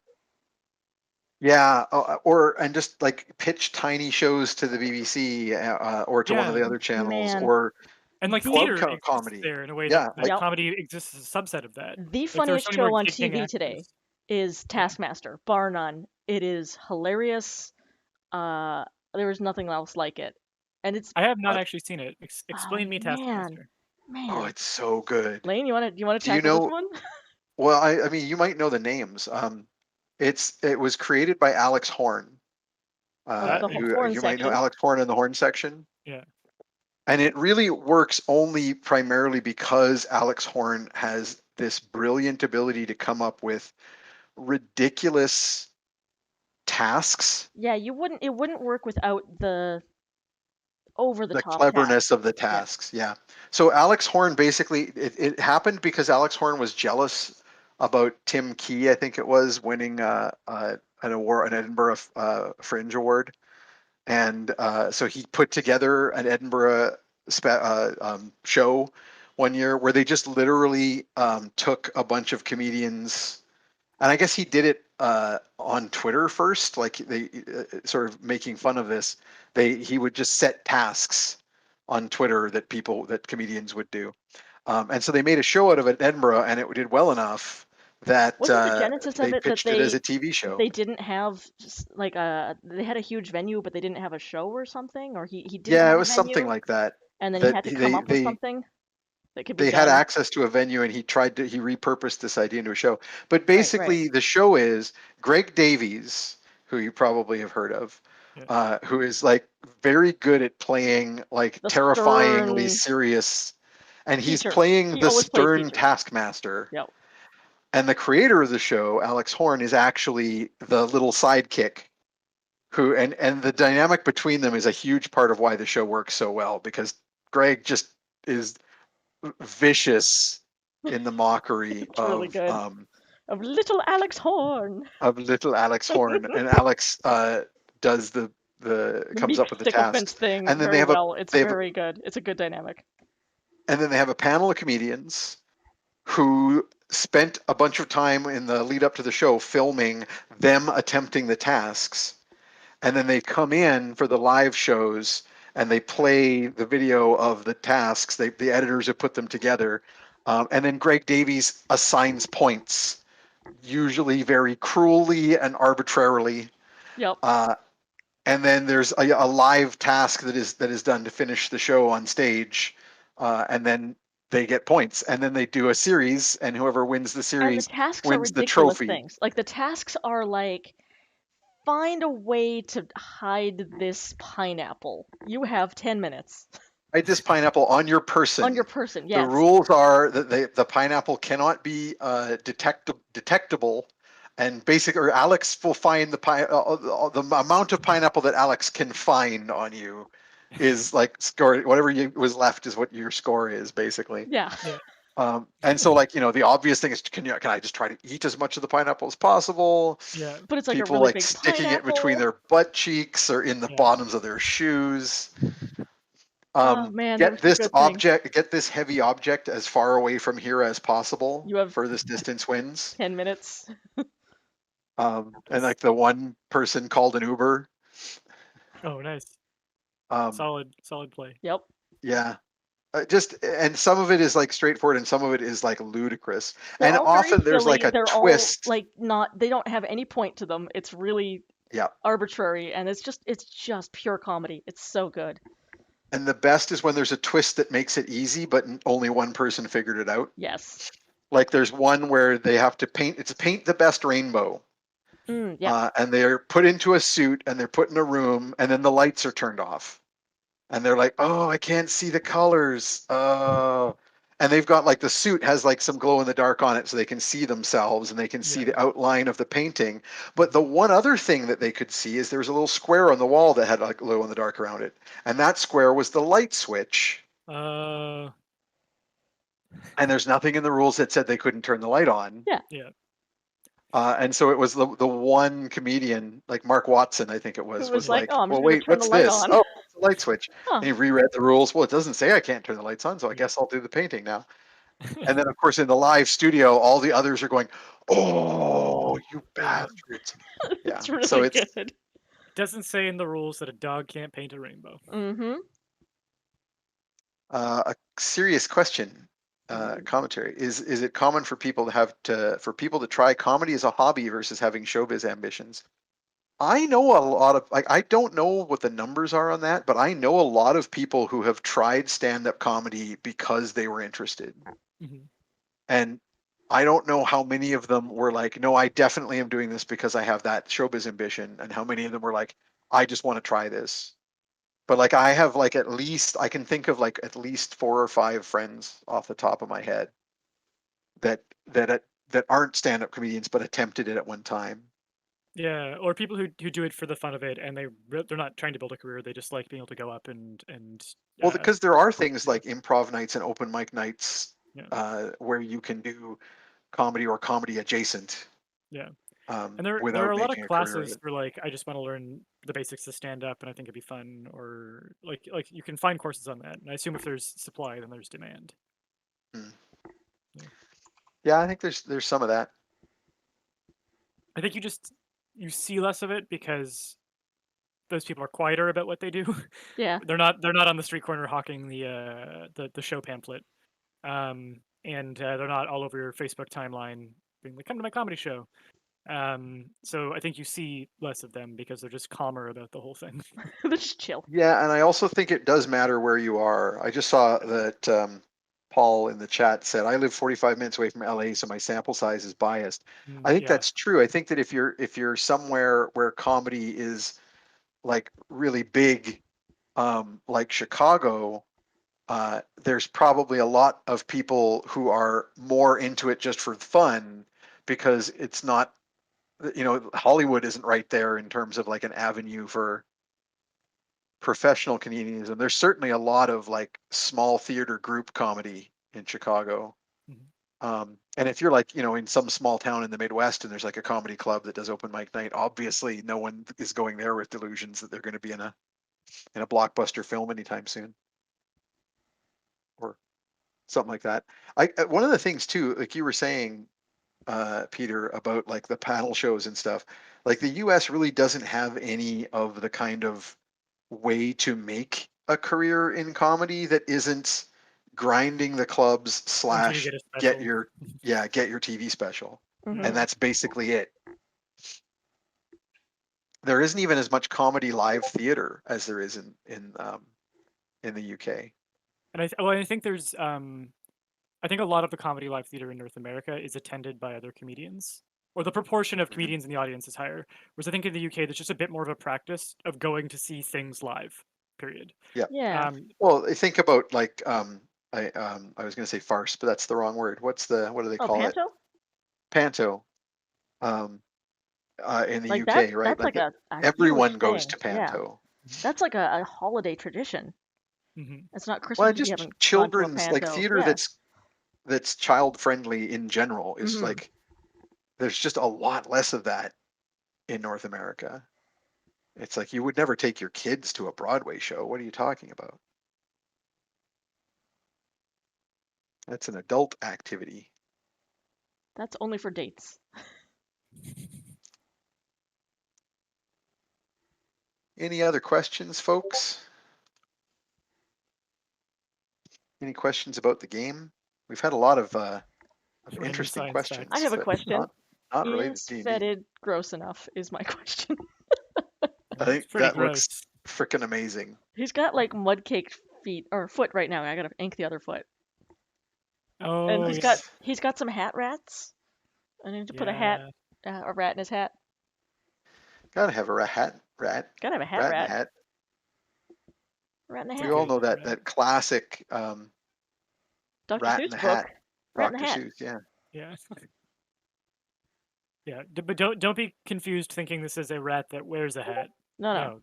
Yeah, and just like pitch tiny shows to the BBC or to one of the other channels, Man. or And like club theater exists comedy. there in a way Yeah, that comedy exists as a subset of that. The Like, funniest so many more show on gigging TV today actors. is Taskmaster, bar none. It is hilarious. There was nothing else like it, and it's. I have not actually seen it. Explain me man, Taskmaster. Oh, it's so good. Layne, you want to Do you tackle this know? one? Well, I mean, you might know the names. It was created by Alex Horn. The Who Horn you might know section. Alex Horn in the Horn section. Yeah. And it really works only primarily because Alex Horn has this brilliant ability to come up with ridiculous tasks. Yeah, it wouldn't work without the over-the-top cleverness tasks. of the tasks. Yeah. So Alex Horn basically, it happened because Alex Horn was jealous about Tim Key, I think it was, winning an award, an Edinburgh Fringe Award. And so he put together an Edinburgh show one year where they just literally took a bunch of comedians, and I guess he did it on Twitter first, like they sort of making fun of this. He would just set tasks on Twitter that comedians would do, and so they made a show out of it in Edinburgh, and it did well enough that Wasn't the genesis they of it that pitched it as a TV show. they didn't have like they had a huge venue, but they didn't have a show or something, or he didn't Yeah, have it a was venue, something like that. and then he had to come up with something that could be They done. had access to a venue, and he repurposed this idea into a show. But Right. basically, the show is Greg Davies, who you probably have heard of, who is like very good at playing like The terrifyingly stern serious, and he's teacher. playing He the always plays stern teacher. taskmaster. Yep. And the creator of the show, Alex Horn, is actually the little sidekick who, and the dynamic between them is a huge part of why the show works so well, because Greg just is vicious in the mockery It's really good. Of little Alex Horn. of little Alex Horn, and Alex does the comes up with the tasks, thing and then very well. It's very good. It's a good dynamic. And then they have a panel of comedians who spent a bunch of time in the lead up to the show filming them attempting the tasks, and then they come in for the live shows and they play the video of the tasks. The editors have put them together, and then Greg Davies assigns points, usually very cruelly and arbitrarily. Yep. And then there's a live task that is done to finish the show on stage, and then they get points, and then they do a series, and whoever wins the series wins the trophy. Things. Like the tasks are like, find a way to hide this pineapple. You have 10 minutes. Hide this pineapple on your person. On your person, yes. The rules are that the pineapple cannot be detectable, and basically, Alex will find the amount of pineapple that Alex can find on you is like score. Whatever was left is what your score is, basically. Yeah. And so, like, the obvious thing is, can I just try to eat as much of the pineapple as possible? Yeah. But it's like people a really like big sticking pineapple. it between their butt cheeks or in the bottoms of their shoes. Oh man, get this heavy object as far away from here as possible. You have furthest distance wins. 10 minutes. And like the one person called an Uber. Oh, nice. Solid play. Yep. Yeah. And some of it is like straightforward, and some of it is like ludicrous. They're and often there's like a twist. All, like they don't have any point to them. It's really arbitrary, and it's just pure comedy. It's so good. And the best is when there's a twist that makes it easy, but only one person figured it out. Yes. Like there's one where they have to paint the best rainbow. Yeah. And they're put into a suit, and they're put in a room, and then the lights are turned off. and they're like, oh, I can't see the colors. Oh. And they've got like the suit has like some glow in the dark on it so they can see themselves and they can see Yeah. the outline of the painting. But the one other thing that they could see is there was a little square on the wall that had like glow in the dark around it. And that square was the light switch. Uh, And there's nothing in the rules that said they couldn't turn the light on. Yeah. yeah. And so it was the one comedian, like Mark Watson, I think it Who was was like, like, oh, I'm well, just gonna wait, turn the what's light this? on. Oh, it's a light switch. Huh. And he reread the rules. Well, it doesn't say I can't turn the lights on, so I guess I'll do the painting now. And then, of course, in the live studio, all the others are going, oh, you Yeah. bastards. It's Yeah. really So it's good. Doesn't say in the rules that a dog can't paint a rainbow. Mm-hmm. a serious question. Commentary is it common for people to try comedy as a hobby versus having showbiz ambitions? I know a lot of like I don't know what the numbers are on that, but I know a lot of people who have tried stand-up comedy because they were interested. Mhm. And I don't know how many of them were like, no, I definitely am doing this because I have that showbiz ambition, and how many of them were like, I just want to try this. But like I have like at least I can think of like at least 4 or 5 friends off the top of my head that that aren't stand-up comedians but attempted it at one time. Yeah, or people who do it for the fun of it, and they're not trying to build a career. They just like being able to go up and Well, because there are work. things Yeah, like improv nights and open mic nights yeah, where you can do comedy or comedy adjacent yeah. And there are without a lot of making a career of classes it. for like I just want to learn the basics to stand up, and I think it'd be fun. Or like you can find courses on that. And I assume if there's supply, then there's demand. Hmm. Yeah. Yeah, I think there's some of that. I think you see less of it because those people are quieter about what they do. Yeah. They're not on the street corner hawking the show pamphlet. And they're not all over your Facebook timeline being like, "Come to my comedy show." So I think you see less of them because they're just calmer about the whole thing. Just chill. Yeah, and I also think it does matter where you are. I just saw that Paul in the chat said, I live 45 minutes away from LA, so my sample size is biased. I think Yeah, that's true. I think that if you're somewhere where comedy is like really big, like Chicago, there's probably a lot of people who are more into it just for fun because it's not, Hollywood isn't right there in terms of like an avenue for professional comedianism. There's certainly a lot of like small theater group comedy in Chicago. mhm. And if you're like, in some small town in the Midwest and there's like a comedy club that does open mic night, obviously no one is going there with delusions that they're going to be in a blockbuster film anytime soon or something like that. One of the things too, like you were saying, Peter, about like the panel shows and stuff, like the US really doesn't have any of the kind of way to make a career in comedy that isn't grinding the clubs Until you slash get a get special. your TV special. Mm-hmm. And Yeah, that's basically it. There isn't even as much comedy live theater as there is in the UK. and I think there's I think a lot of the comedy live theater in North America is attended by other comedians, or the proportion of Mhm. comedians in the audience is higher. Whereas I think in the UK, there's just a bit more of a practice of going to see things live. Period. Yeah. Yeah. Well, I think about like I was going to say farce, but that's the wrong word. What do they Oh, call it? panto? Panto. In the Like UK, right? that's Like like a everyone huge goes thing. to Yeah. Panto. That's like a holiday tradition. Hmm. It's not Christmas Well, if you just haven't gone to a children's like panto. theater Yeah. that's child friendly in general is Mm-hmm. like there's just a lot less of that in North America. It's like you would never take your kids to a Broadway show. What are you talking about? That's an adult activity. That's only for dates. Any other questions, folks? Any questions about the game? We've had a lot of Random interesting science I questions, have facts. a but question. not related Is to D&D. fetid gross enough? Is my question. I It's think pretty that looks gross. freaking amazing. He's got like mud caked feet or foot right now. I gotta ink the other foot. And Oh he's yeah, got Nice. he's got some hat rats. I need to put yeah. a rat in his hat. Gotta have a rat Gotta have a in a hat. hat. Rat in the We Hat. all know Good, that classic Dr. Rat in Seuss the book. Hat, Rat in the Dr. Hat. Seuss. Yeah. Yeah. Yeah, but don't be confused thinking this is a rat that wears a hat. No, no. No,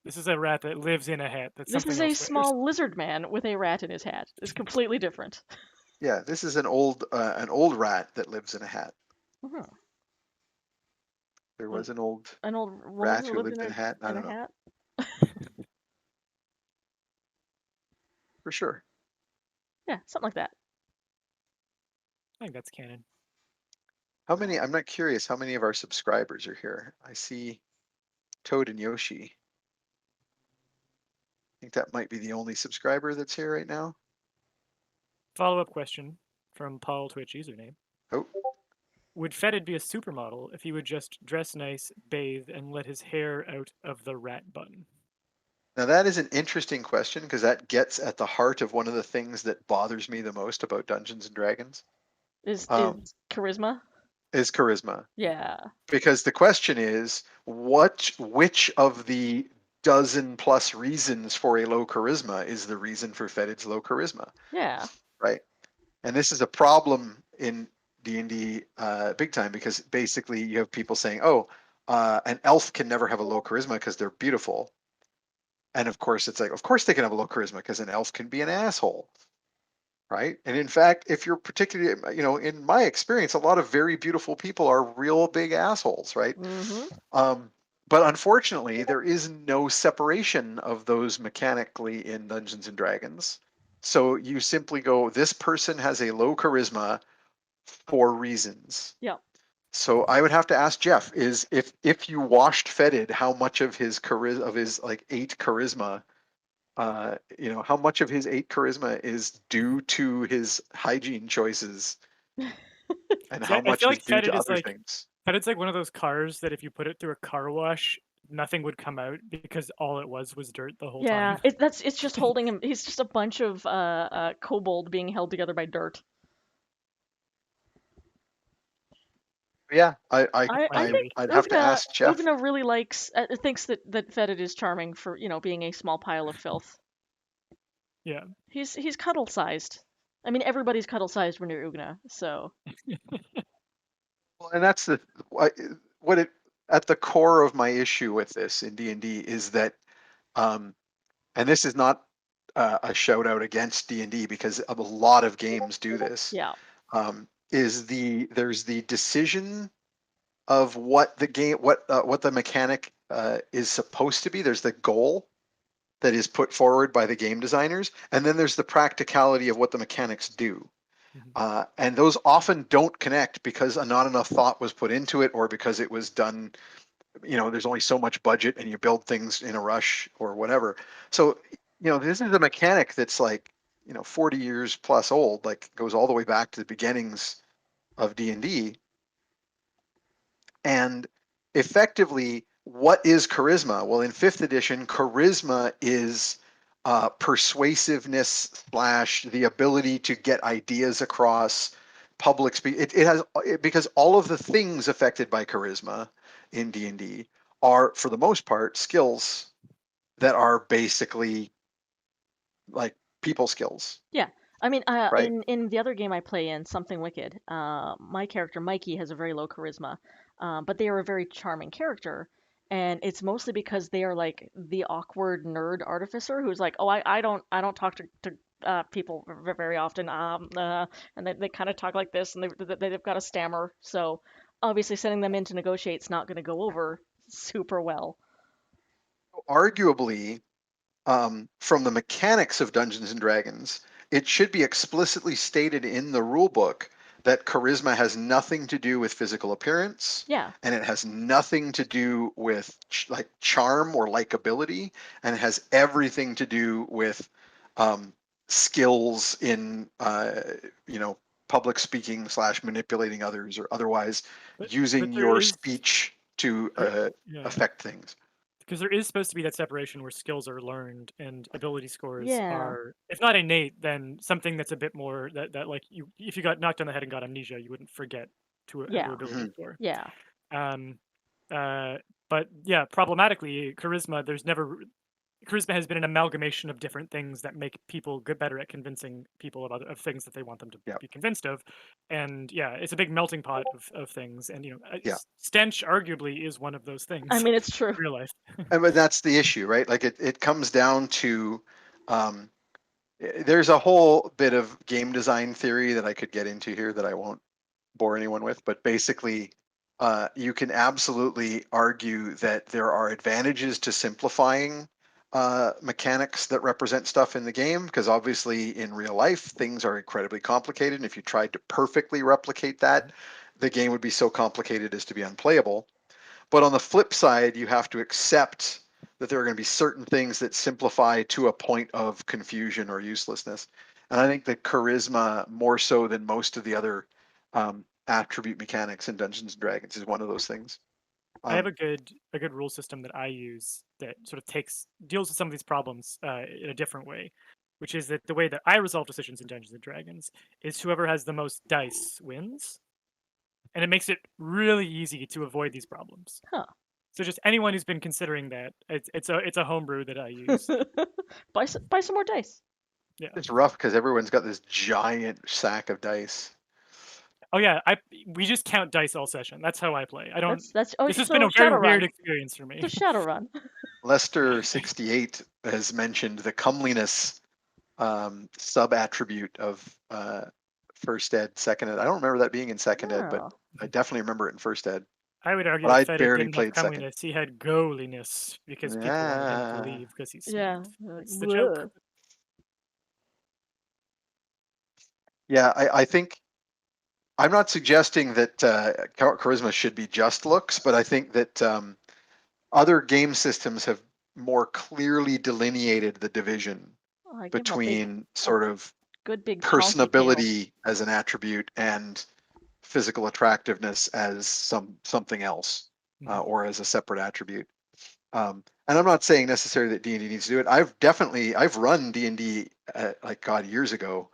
this is a rat that lives in a hat that This something is a else wears. small lizard man with a rat in his hat. It's completely different. Yeah. This is an old rat that lives in a hat. Mhm. There was an old An old woman rat who who lived lived in a hat. I in a don't know hat. for sure. Yeah, something like that. I think that's canon. How many? I'm not curious. How many of our subscribers are here? I see Toad and Yoshi. I think that might be the only subscriber that's here right now. Follow-up question from Paul Twitch username. Oh, Would Fetid be a supermodel if he would just dress nice, bathe, and let his hair out of the rat bun? now that is an interesting question because that gets at the heart of one of the things that bothers me the most about Dungeons and Dragons. Is charisma? Is charisma. Yeah. Because the question is, which of the dozen plus reasons for a low charisma is the reason for Fetid's low charisma, Yeah. right? And this is a problem in D&D big time because basically you have people saying, oh, an elf can never have a low charisma because they're beautiful. And of course, it's like, of course they can have a low charisma because an elf can be an asshole, right? And in fact, if you're particularly, in my experience, a lot of very beautiful people are real big assholes, right? Mm-hmm. But unfortunately, there is no separation of those mechanically in Dungeons and Dragons. So you simply go, this person has a low charisma for reasons. Yeah. So I would have to ask Jeff: is if you washed Fetid, how much of his like 8 charisma, how much of his 8 charisma is due to his hygiene choices, and See, how I much feel is like due to Fetid is other like things? Fetid's like one of those cars that if you put it through a car wash, nothing would come out because all it was dirt the whole Yeah. time. It's just holding him. He's just a bunch of kobold being held together by dirt. Yeah, I My think theory. I'd have to ask Jeff. Ugna really thinks that Fetid is charming for being a small pile of filth. Yeah. He's cuddle sized. I mean, everybody's cuddle sized when you're Ugna, so Well, and that's what it at the core of my issue with this in D&D is that, and this is not a shout out against D&D because a lot of games do this. yeah. There's the decision of what the mechanic is supposed to be. There's the goal that is put forward by the game designers, and then there's the practicality of what the mechanics do. And those often don't connect because not enough thought was put into it, or because it was done. There's only so much budget, and you build things in a rush or whatever. So, this is a mechanic that's like 40 years plus old, like goes all the way back to the beginnings of D&D. And effectively, what is charisma? Well, in 5th edition, charisma is persuasiveness / the ability to get ideas across, public speak. Because all of the things affected by charisma in D&D are, for the most part, skills that are basically like people skills, Yeah. I mean, right? in the other game I play in, Something Wicked, my character Mikey has a very low charisma, but they are a very charming character, and it's mostly because they are like the awkward nerd artificer who's like, oh, I don't talk to people very often, and they kind of talk like this, and they've got a stammer, so obviously sending them in to negotiate is not going to go over super well. Arguably, from the mechanics of Dungeons and Dragons, it should be explicitly stated in the rule book that charisma has nothing to do with physical appearance, Yeah. and it has nothing to do with like charm or likability, and it has everything to do with skills in public speaking / manipulating others, or otherwise But using there your is speech to yeah. affect things. Because there is supposed to be that separation where skills are learned and ability scores Yeah. are, if not innate, then something that's a bit more that like if you got knocked on the head and got amnesia, you wouldn't forget to have Yeah. an ability score. Yeah. Um, but yeah, problematically, charisma. There's never charisma has been an amalgamation of different things that make people good better at convincing people of things that they want them to Yeah. be convinced of. And yeah, it's a big melting pot of things. And Yeah. stench arguably is one of those I things mean, it's in true. real life. But that's the issue, right? Like it comes down to um, there's a whole bit of game design theory that I could get into here that I won't bore anyone with, but basically, you can absolutely argue that there are advantages to simplifying mechanics that represent stuff in the game, because obviously in real life things are incredibly complicated, and if you tried to perfectly replicate that, the game would be so complicated as to be unplayable. But on the flip side, you have to accept that there are going to be certain things that simplify to a point of confusion or uselessness. And I think that charisma, more so than most of the other attribute mechanics in Dungeons and Dragons, is one of those things. I have a good rule system that I use that sort of deals with some of these problems in a different way, which is that the way that I resolve decisions in Dungeons and Dragons is whoever has the most dice wins, and it makes it really easy to avoid these problems. Huh. So just anyone who's been considering that, it's a homebrew that I use. buy some more dice. Yeah. It's rough because everyone's got this giant sack of dice. Oh yeah, we just count dice all session. That's how I play. I don't. That's oh, This has so been a very weird Shadowrun. experience for me. It's a Shadowrun. Lester68 has mentioned the comeliness sub attribute of first ed, second ed. I don't remember that being in second ed, but Oh. I definitely remember it in first ed. I would argue But I that Fetid barely didn't have played second. comeliness. He had goaliness because people wanted him to leave because he's sweet. Yeah. That's the joke. Yeah, I think I'm not suggesting that charisma should be just looks, but I think that other game systems have more clearly delineated the division Oh, I gave him a between sort of good big chonky tail. personability as an attribute and physical attractiveness as something else or as a separate attribute. And I'm not saying necessarily that D&D needs to do it. I've run D&D like God years ago,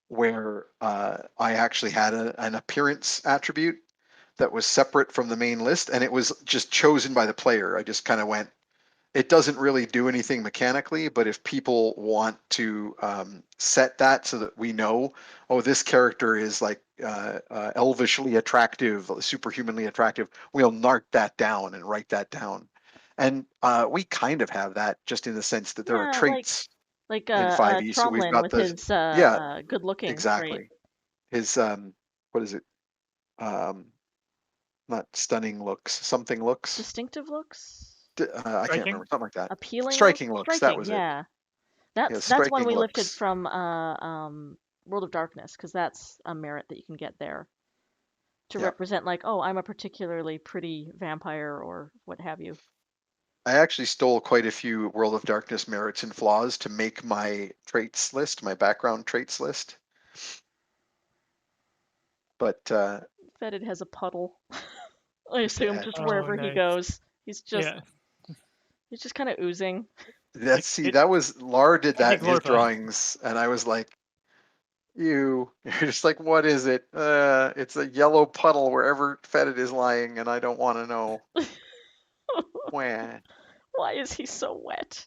where I actually had an appearance attribute that was separate from the main list, and it was just chosen by the player. I just kind of went, it doesn't really do anything mechanically, but if people want to set that so that we know, oh, this character is like elvishly attractive, superhumanly attractive, we'll mark that down and write that down. And we kind of have that, just in the sense that there are Yeah, traits like in 5e. So we've Tromlin got with the, his yeah, good looking exactly. trait. His, what is it? Not stunning looks, something looks. Distinctive looks? I can't remember, something like that. Appealing Striking looks, that striking, was it. yeah. Yeah, That's one striking we lifted looks. from World of Darkness, because that's a merit that you can get there to Yeah. represent, like, oh, I'm a particularly pretty vampire or what have you. I actually stole quite a few World of Darkness merits and flaws to make my traits list, my background traits list. But Fetid has a puddle. I assume yeah, just wherever he nice. goes. He's just Yeah. he's just kind of oozing. that was Lar did that in his Glorfa. drawings, and I was like, you're just like, what is it? It's a yellow puddle wherever Fetid is lying, and I don't want to know. Wah. Why is he so wet?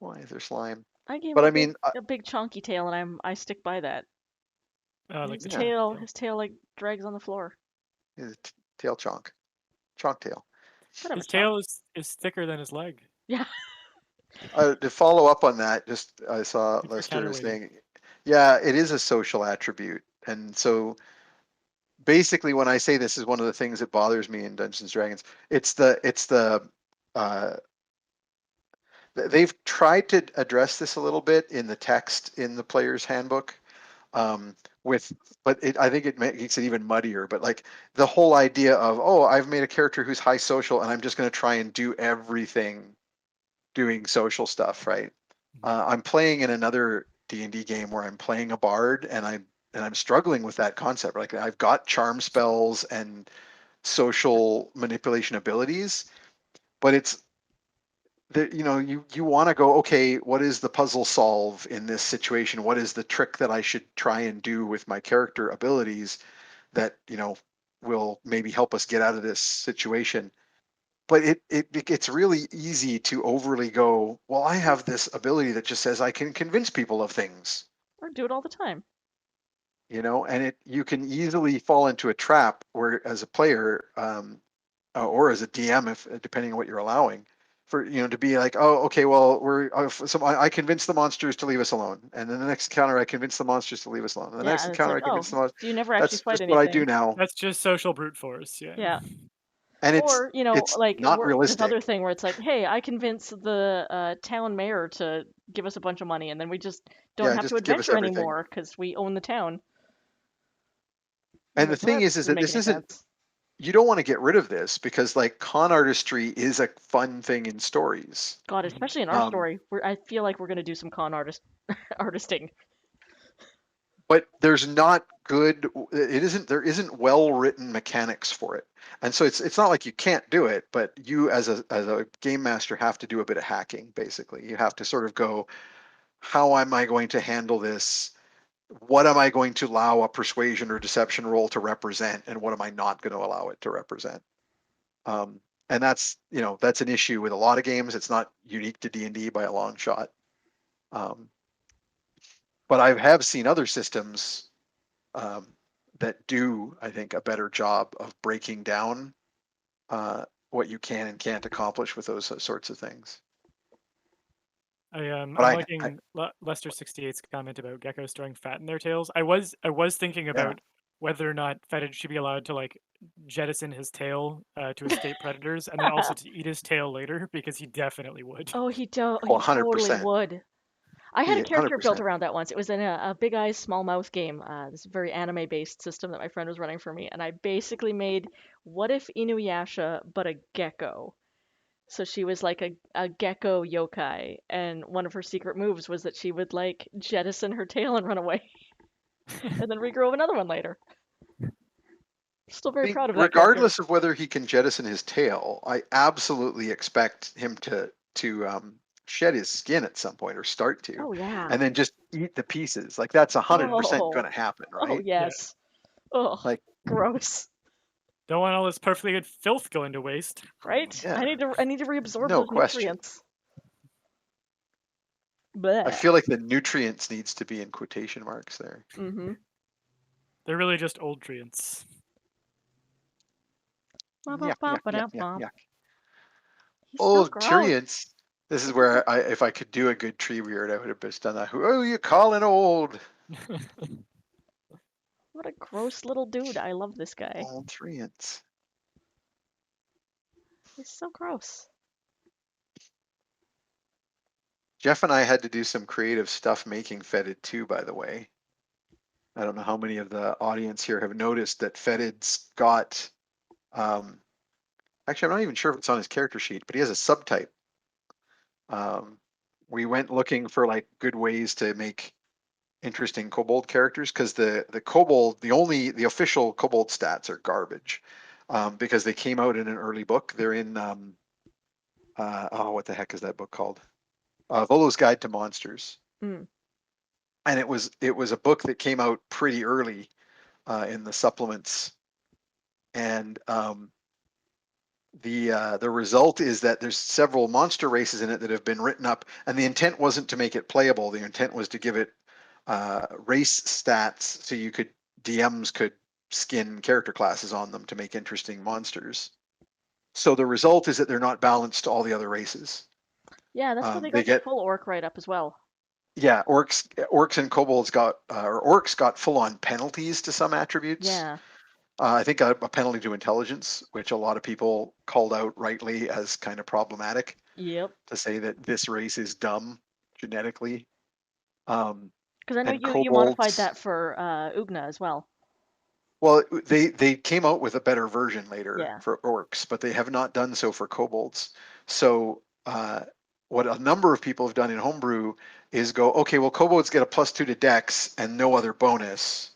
Why is there slime? I gave But him I mean, a big chonky tail, and I stick by that. Like His the his tail like drags on the floor. his tail chonk tail. Whatever. His tail is thicker than his leg. Yeah. To follow up on that, just I saw Good for Lester counterweighting. saying, yeah, it is a social attribute. And so basically when I say this is one of the things that bothers me in Dungeons and Dragons, it's the they've tried to address this a little bit in the text in the player's handbook. But I think it makes it even muddier. But like the whole idea of, oh, I've made a character who's high social and I'm just going to try and do everything doing social stuff, right? I'm playing in another D&D game where I'm playing a bard, and I'm struggling with that concept. Like I've got charm spells and social manipulation abilities, but it's that you want to go, okay, what is the puzzle solve in this situation? What is the trick that I should try and do with my character abilities that will maybe help us get out of this situation? but it's really easy to overly go, well, I have this ability that just says I can convince people of things, Or do it all the time. and you can easily fall into a trap where, as a player, or as a DM, if depending on what you're allowing, for to be like, oh, okay, well, I convince the monsters to leave us alone, and then the next encounter I convince the monsters to leave us alone, and the Yeah, next and it's encounter like, I convince the oh, monsters. so you never actually That's fight just what I do anything. now, That's just social brute force. Yeah. Yeah. and Or, it's like not this other realistic. thing where it's like, hey, I convince the town mayor to give us a bunch of money, and then we just don't Yeah, have to just give us adventure everything. anymore because we own the town. And the Like, well, thing that is doesn't that make this any isn't. sense. You don't want to get rid of this because like con artistry is a fun thing in stories. God, Mhm. especially in our Um, story, I feel like we're gonna do some con artisting. but there's not good there isn't well written mechanics for it, and so it's not like you can't do it, but you as a game master have to do a bit of hacking. Basically, you have to sort of go, how am I going to handle this? What am I going to allow a persuasion or deception roll to represent, and what am I not going to allow it to represent? um, and that's an issue with a lot of games. It's not unique to D&D by a long shot. um, but I have seen other systems um, that do, I think, a better job of breaking down what you can and can't accomplish with those sorts of things. I'm But I liking Lester 68's comment about geckos storing fat in their tails. I was thinking yeah, about whether or not Fetid should be allowed to like jettison his tail to escape predators, and then also to eat his tail later because he definitely would. Oh, well, he totally 100%. would. I had a He character built 100%. around that once. It was in a Big Eyes Small Mouth game. This very anime-based system that my friend was running for me, and I basically made what if Inuyasha but a gecko. So she was like a gecko yokai, and one of her secret moves was that she would like jettison her tail and run away, and then regrow another one later. Still I very think proud of that character. regardless of whether he can jettison his tail, I absolutely expect him to shed his skin at some point or start to, Oh yeah. and then just eat the pieces. Like that's 100% going Oh. to happen, Oh right? Yeah. yes. Oh, Like gross. Don't want all this perfectly good filth going to waste. Right? yeah, I need to reabsorb no those question. nutrients. I Bleh. feel like the nutrients needs to be in quotation marks there. Mm-hmm. They're really just old treants. Yuck, yuck, yuck, yuck, yuck. He's so Oh, gross. Tyrians. This is where if I could do a good tree weird, I would have just done that. Who are you calling old? What a gross little dude. I love this guy. Old Tyrians. He's so gross. Jeff and I had to do some creative stuff making Fetid too, by the way. I don't know how many of the audience here have noticed that Fetid's got, actually, I'm not even sure if it's on his character sheet, but he has a subtype. We went looking for like good ways to make interesting kobold characters because the kobold, the official kobold stats are garbage because they came out in an early book. They're in, what the heck is that book called? Volo's Guide to Monsters. Mm. And it was a book that came out pretty early in the supplements, and the result is that there's several monster races in it that have been written up, and the intent wasn't to make it playable. The intent was to give it race stats so DMs could skin character classes on them to make interesting monsters. So the result is that they're not balanced to all the other races. Yeah, that's where they They got the get full orc right up as well. Yeah, orcs and kobolds got or orcs got full on penalties to some attributes. Yeah. I think a penalty to intelligence, which a lot of people called out rightly as kind of problematic Yep. to say that this race is dumb genetically. Um, Because I know and you modified kobolds, that for Ugna as well. well, they came out with a better version later Yeah. for orcs, but they have not done so for kobolds. So what a number of people have done in homebrew is go, okay, well, kobolds get a +2 to dex and no other bonus.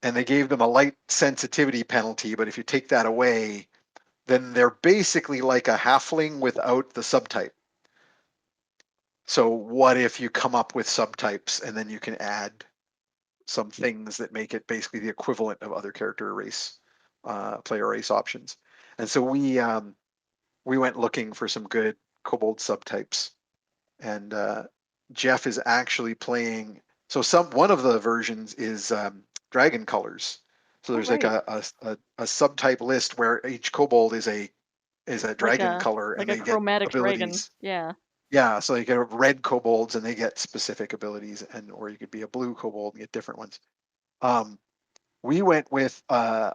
And they gave them a light sensitivity penalty, but if you take that away, then they're basically like a halfling without the subtype. So what if you come up with subtypes and then you can add some things that make it basically the equivalent of other character race, player race options? And so we went looking for some good kobold subtypes, and Jeff is actually playing. So one of the versions is dragon colors. So there's like right. a subtype list where each kobold is a Like dragon a color, like and a they get chromatic dragon. abilities. Yeah. Yeah, so you get red kobolds and they get specific abilities, and or you could be a blue kobold and get different ones. We went with a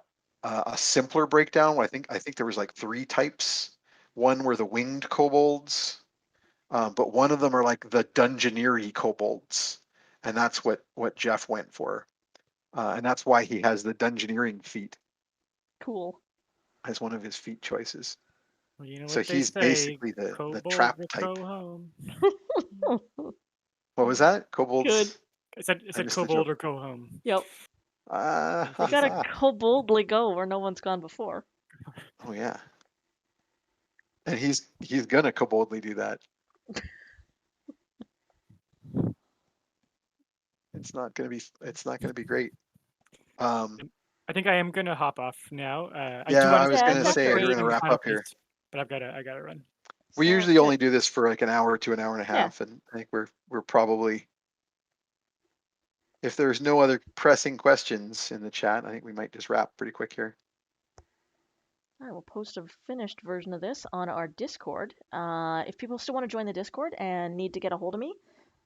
simpler breakdown. I think there was like 3 types. One were the winged kobolds, but one of them are like the dungeoneering kobolds, and that's what Jeff went for, and that's why he has the dungeoneering feat Cool. as one of his feat choices. Well, you know So what they he's say, basically the kobold trap will type. go home. What was that? Kobolds? Good. It I said missed the kobold joke. or go home. Yep. They gotta boldly go where no one's gone before. Oh yeah, and he's gonna koboldly do that. It's not gonna be great. I think I am gonna hop off now. I do Yeah, want I to was Yeah, gonna that's say for you're great. gonna some wrap final up here. piece, but I gotta run. We Sounds usually good. only do this for like an hour to an hour and a Yeah. half, and I think we're probably, if there's no other pressing questions in the chat, I think we might just wrap pretty quick here. I will post a finished version of this on our Discord. If people still want to join the Discord and need to get a hold of me,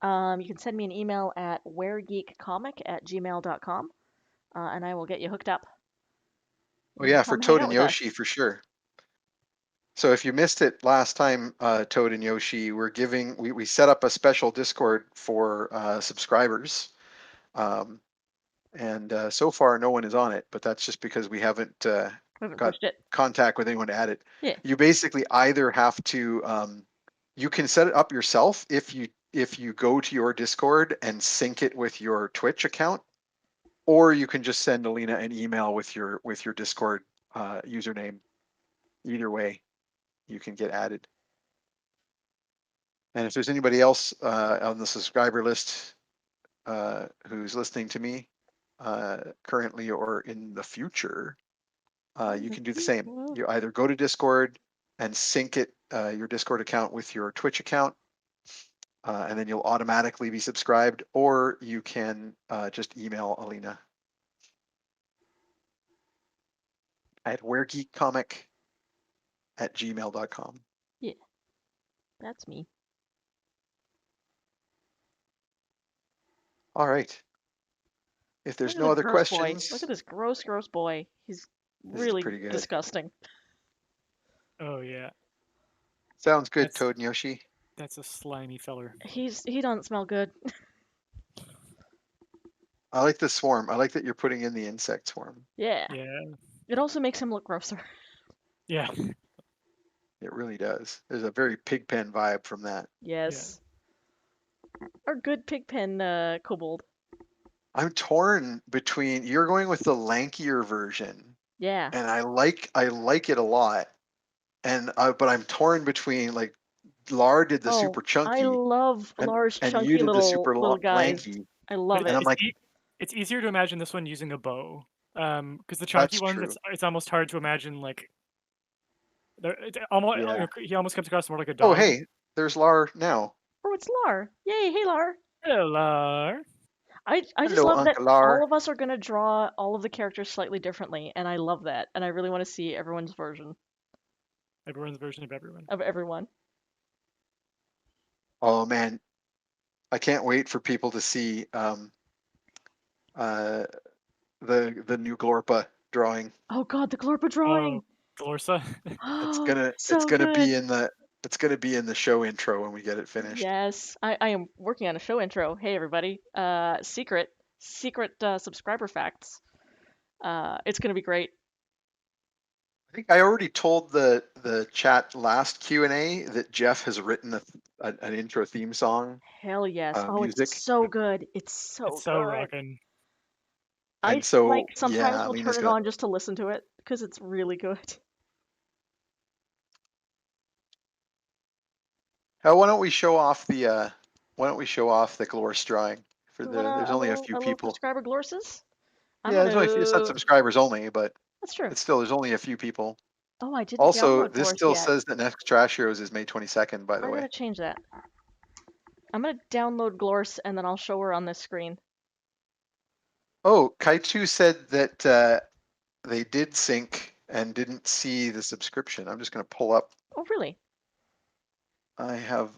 you can send me an email at wheregeekcomic@gmail.com, and I will get you hooked up. Oh You can yeah, for come hang Toad out and with us. Yoshi for sure. So if you missed it last time, Toad and Yoshi, we set up a special Discord for subscribers, and so far no one is on it, but that's just because we haven't We haven't got pushed it. contact with anyone to add it. Yeah. You basically either have to, you can set it up yourself if you go to your Discord and sync it with your Twitch account, or you can just send Alina an email with your Discord username. Either way, you can get added. And if there's anybody else on the subscriber list who's listening to me currently or in the future, you can do the same. You either go to Discord and sync it, your Discord account with your Twitch account, and then you'll automatically be subscribed, or you can just email Alina at wheregeekcomic@gmail.com. Yeah, that's me. All right. If there's no other Gross boy. questions, Look at this gross boy. He's this is really pretty good. disgusting. Oh yeah, Sounds good, That's- Toad and Yoshi. that's a slimy feller. He doesn't smell good. I like the swarm. I like that you're putting in the insect swarm. Yeah. Yeah, It also makes him look grosser. yeah. It really does. There's a very pigpen vibe from that. Yes. Our good pigpen kobold. I'm torn between, you're going with the lankier version, Yeah. and I like it a lot, and but I'm torn between, like, Lar did the super I chunky, love and Lars you chunky did the super little guys. lanky, I love and it. I'm like, It's easier to imagine this one using a bow, because the chunky that's ones, true. it's almost hard to imagine like. Almost, Yeah. he almost comes across more like a Oh, dog. hey, there's Lar now. Oh, it's Lar. Yay, hey Lar. Hello, Lar. I just Hello, love that Uncle Lar. all of us are gonna draw all of the characters slightly differently, and I love that. And I really want to see everyone's version Everyone's version of everyone. of everyone. Oh man, I can't wait for people to see the new Glorpa drawing. Oh God, the Glorpa drawing. Glorsa. So good. be in the show intro when we get it finished. Yes, I am working on a show intro. Hey everybody, secret subscriber facts. It's gonna be great. I think I already told the chat last Q&A that Jeff has written an intro theme song. Hell yes. Oh, Music. it's so good. It's so It's so good. rocking. And so, like sometimes yeah, we'll turn it on just to listen to it because it's really good. why don't we show off the Glor's drawing for there's only a few people. Subscriber glorses. Yeah, there's only a few, it's not subscribers only, but That's true. it's still, there's only a few people. Oh, I didn't Also, download this Glor's still yet. says that next Trash Heroes is May 22nd, by the I'm way. gonna change that. I'm gonna download Glor's and then I'll show her on this screen. Oh, Kaichu said that they did sync and didn't see the subscription. I'm just going to pull up. Oh, really? I'm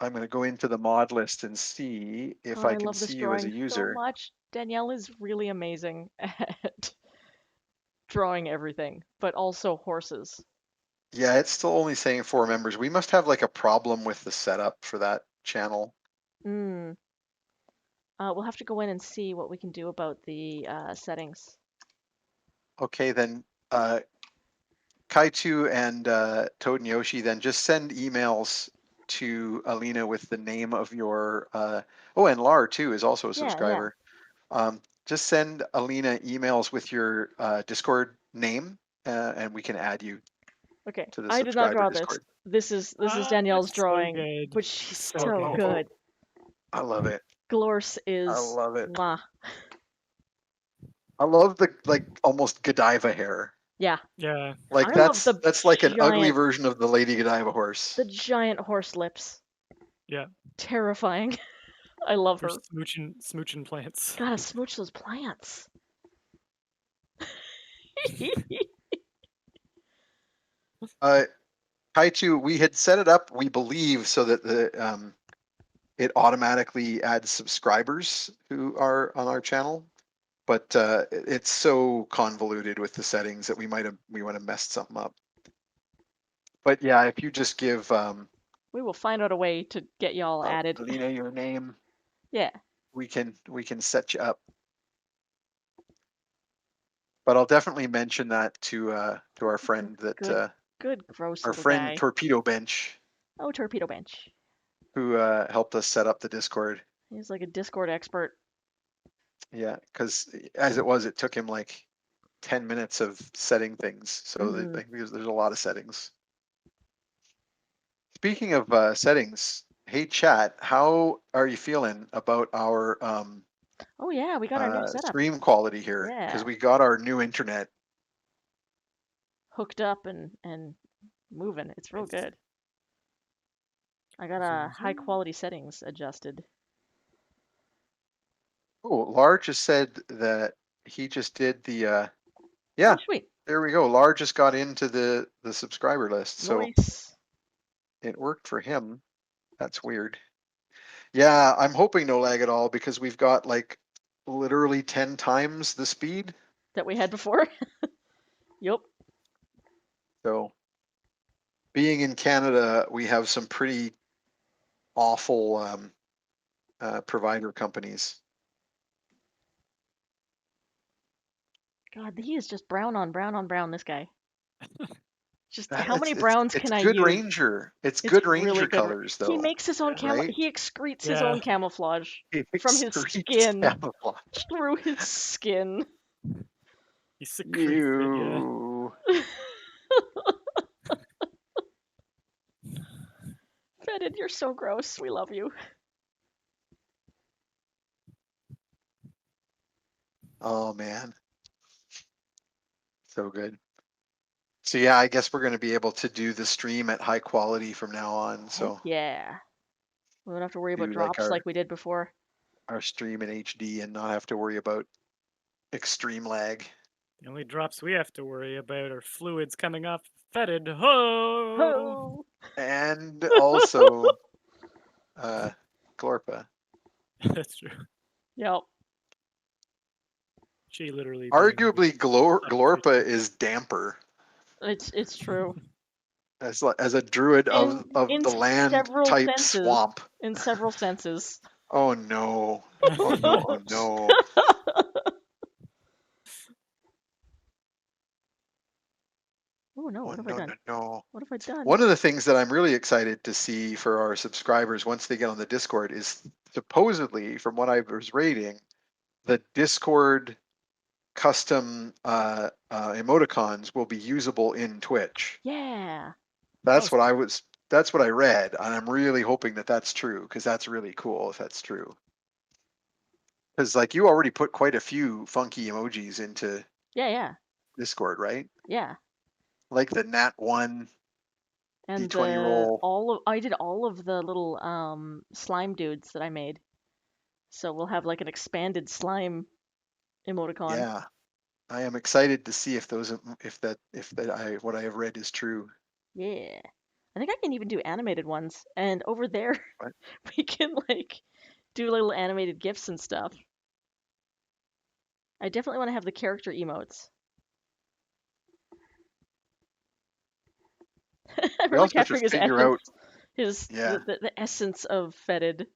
going to go into the mod list and see if Oh, I I can love this see you as a drawing so user. much. Danielle is really amazing at drawing everything, but also horses. Yeah, it's still only saying 4 members. We must have like a problem with the setup for that channel. Hmm. We'll have to go in and see what we can do about the settings. Okay, then Kaichu and Toad and Yoshi, then just send emails to Alina with the name of your. Oh, and Lar too is also a Yeah, yeah. subscriber. Just send Alina emails with your Discord name, and we can add you Okay. to the I did not subscriber draw this. Discord. This is Danielle's It's so drawing, good. but she's So so good. good. I love it. Glor's I is love it. mwah. I love the like almost Godiva hair. Yeah. Yeah. Like I love the that's like an ugly giant version of the Lady Godiva horse. the giant horse lips. Yeah. Terrifying. I love For her. smooching plants. Gotta smooch those plants. Kaichu, we had set it up, we believe, so that the it automatically adds subscribers who are on our channel, but it's so convoluted with the settings that we might have messed something up. But yeah, if you just give We will find out a way to get y'all added. Alina your name, Yeah. we can set you up. But I'll definitely mention that to our friend Good gross our little friend guy. Torpedo Bench, Oh, Torpedo Bench. who helped us set up the Discord. He's like a Discord expert. Yeah, because as it was, it took him like 10 minutes of setting things. So Mhm. like, there's a lot of settings. Speaking of settings, hey chat, how are you feeling about our Oh yeah, we got our new setup. stream quality here? Because Yeah. we got our new internet. Hooked up and moving. It's real good. I got Zoom, high zoom. quality settings adjusted. Oh, Large just said that he just did the yeah, Oh, sweet. there we go. Large just got into the subscriber list. So Nice. it worked for him. That's weird. Yeah, I'm hoping no lag at all because we've got like literally 10 times the speed. That we had before. Yep. So being in Canada, we have some pretty awful provider companies. God, he is just brown on brown on brown, this guy. Just how many It's browns can I good use? Ranger. It's It's good really Ranger good. colors though. He makes his own Yeah. right? he excretes his Yeah. own camouflage He from his excretes skin camouflage. through his skin. He secretes it, yeah. You. Fetid, you're so gross. We love you. Oh man. So good. So yeah, I guess we're going to be able to do the stream at high quality from now on. Heck So yeah. We don't have to worry about do like drops like we did before. our stream in HD and not have to worry about extreme lag. The only drops we have to worry about are fluids coming off fetid. Ho! Ho! And also Glorpa. That's true. Yep. She literally. Arguably Glorpa is damper It's true. as a druid of In the land several type senses. swamp. In several senses. Oh no. Oh no, oh no. Oh no, what have I done? No. What have I done? One of the things that I'm really excited to see for our subscribers once they get on the Discord is supposedly, from what I was reading, the Discord custom emoticons will be usable in Twitch. Yeah. That's what I read, and I'm really hoping that that's true because that's really cool if that's true. Because like you already put quite a few funky emojis into Yeah, yeah. Discord, right? Yeah. like the Nat 1 And D20 roll. I did all of the little slime dudes that I made. So we'll have like an expanded slime emoticon. Yeah, I am excited to see if what I have read is true. Yeah. I think I can even do animated ones. And over there, What? we can like do little animated GIFs and stuff. I definitely want to have the character emotes. I'm We really also have to capturing figure out, yeah, the essence of fetid.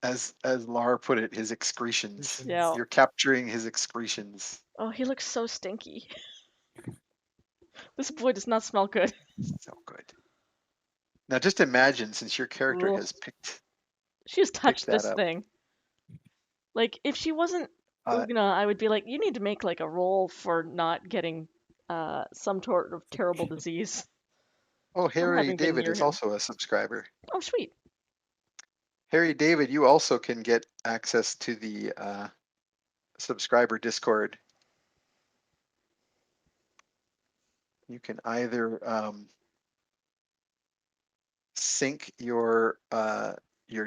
as Lar put it, his excretions. Yeah. You're capturing his excretions. Oh, he looks so stinky. This boy does not smell good. So good. Now just imagine, since your character Ugh. has picked She has touched that this up. thing. Like, if she wasn't Uh, Ugna, I would be like, you need to make like a roll for not getting some sort of terrible disease oh, from Harry having been David near is him. also a subscriber. Oh, sweet. Harry David, you also can get access to the subscriber Discord. You can either sync your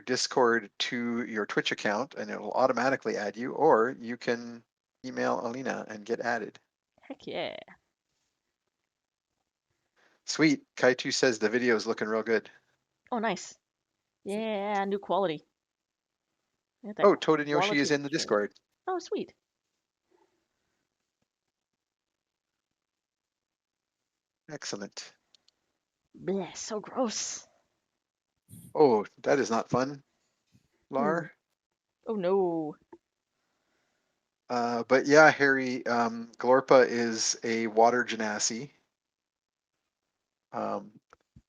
Discord to your Twitch account and it will automatically add you, or you can email Alina and get added. Heck yeah. Sweet. Kaitu says the video is looking real good. Oh, nice. Yeah, new quality. Get that Oh, Toad and Yoshi quality is in the picture. Discord. Oh, sweet. Excellent. Bleh, so gross. Oh, that is not fun, Lar. Oh no. But yeah, Harry, Glorpa is a water genasi.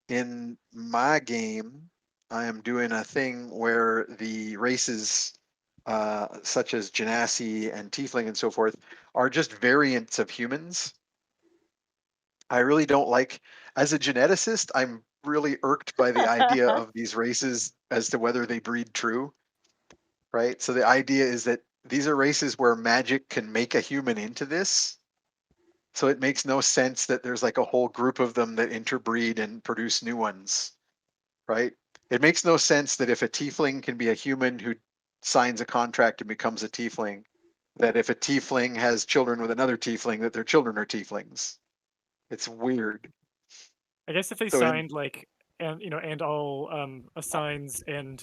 In my game, I am doing a thing where the races, such as genasi and tiefling and so forth, are just variants of humans. I really don't like, as a geneticist, I'm really irked by the idea of these races as to whether they breed true, right? So the idea is that these are races where magic can make a human into this. So it makes no sense that there's like a whole group of them that interbreed and produce new ones, right? It makes no sense that if a tiefling can be a human who signs a contract and becomes a tiefling, that if a tiefling has children with another tiefling, that their children are tieflings. It's weird. I guess if they So in signed like and all assigns and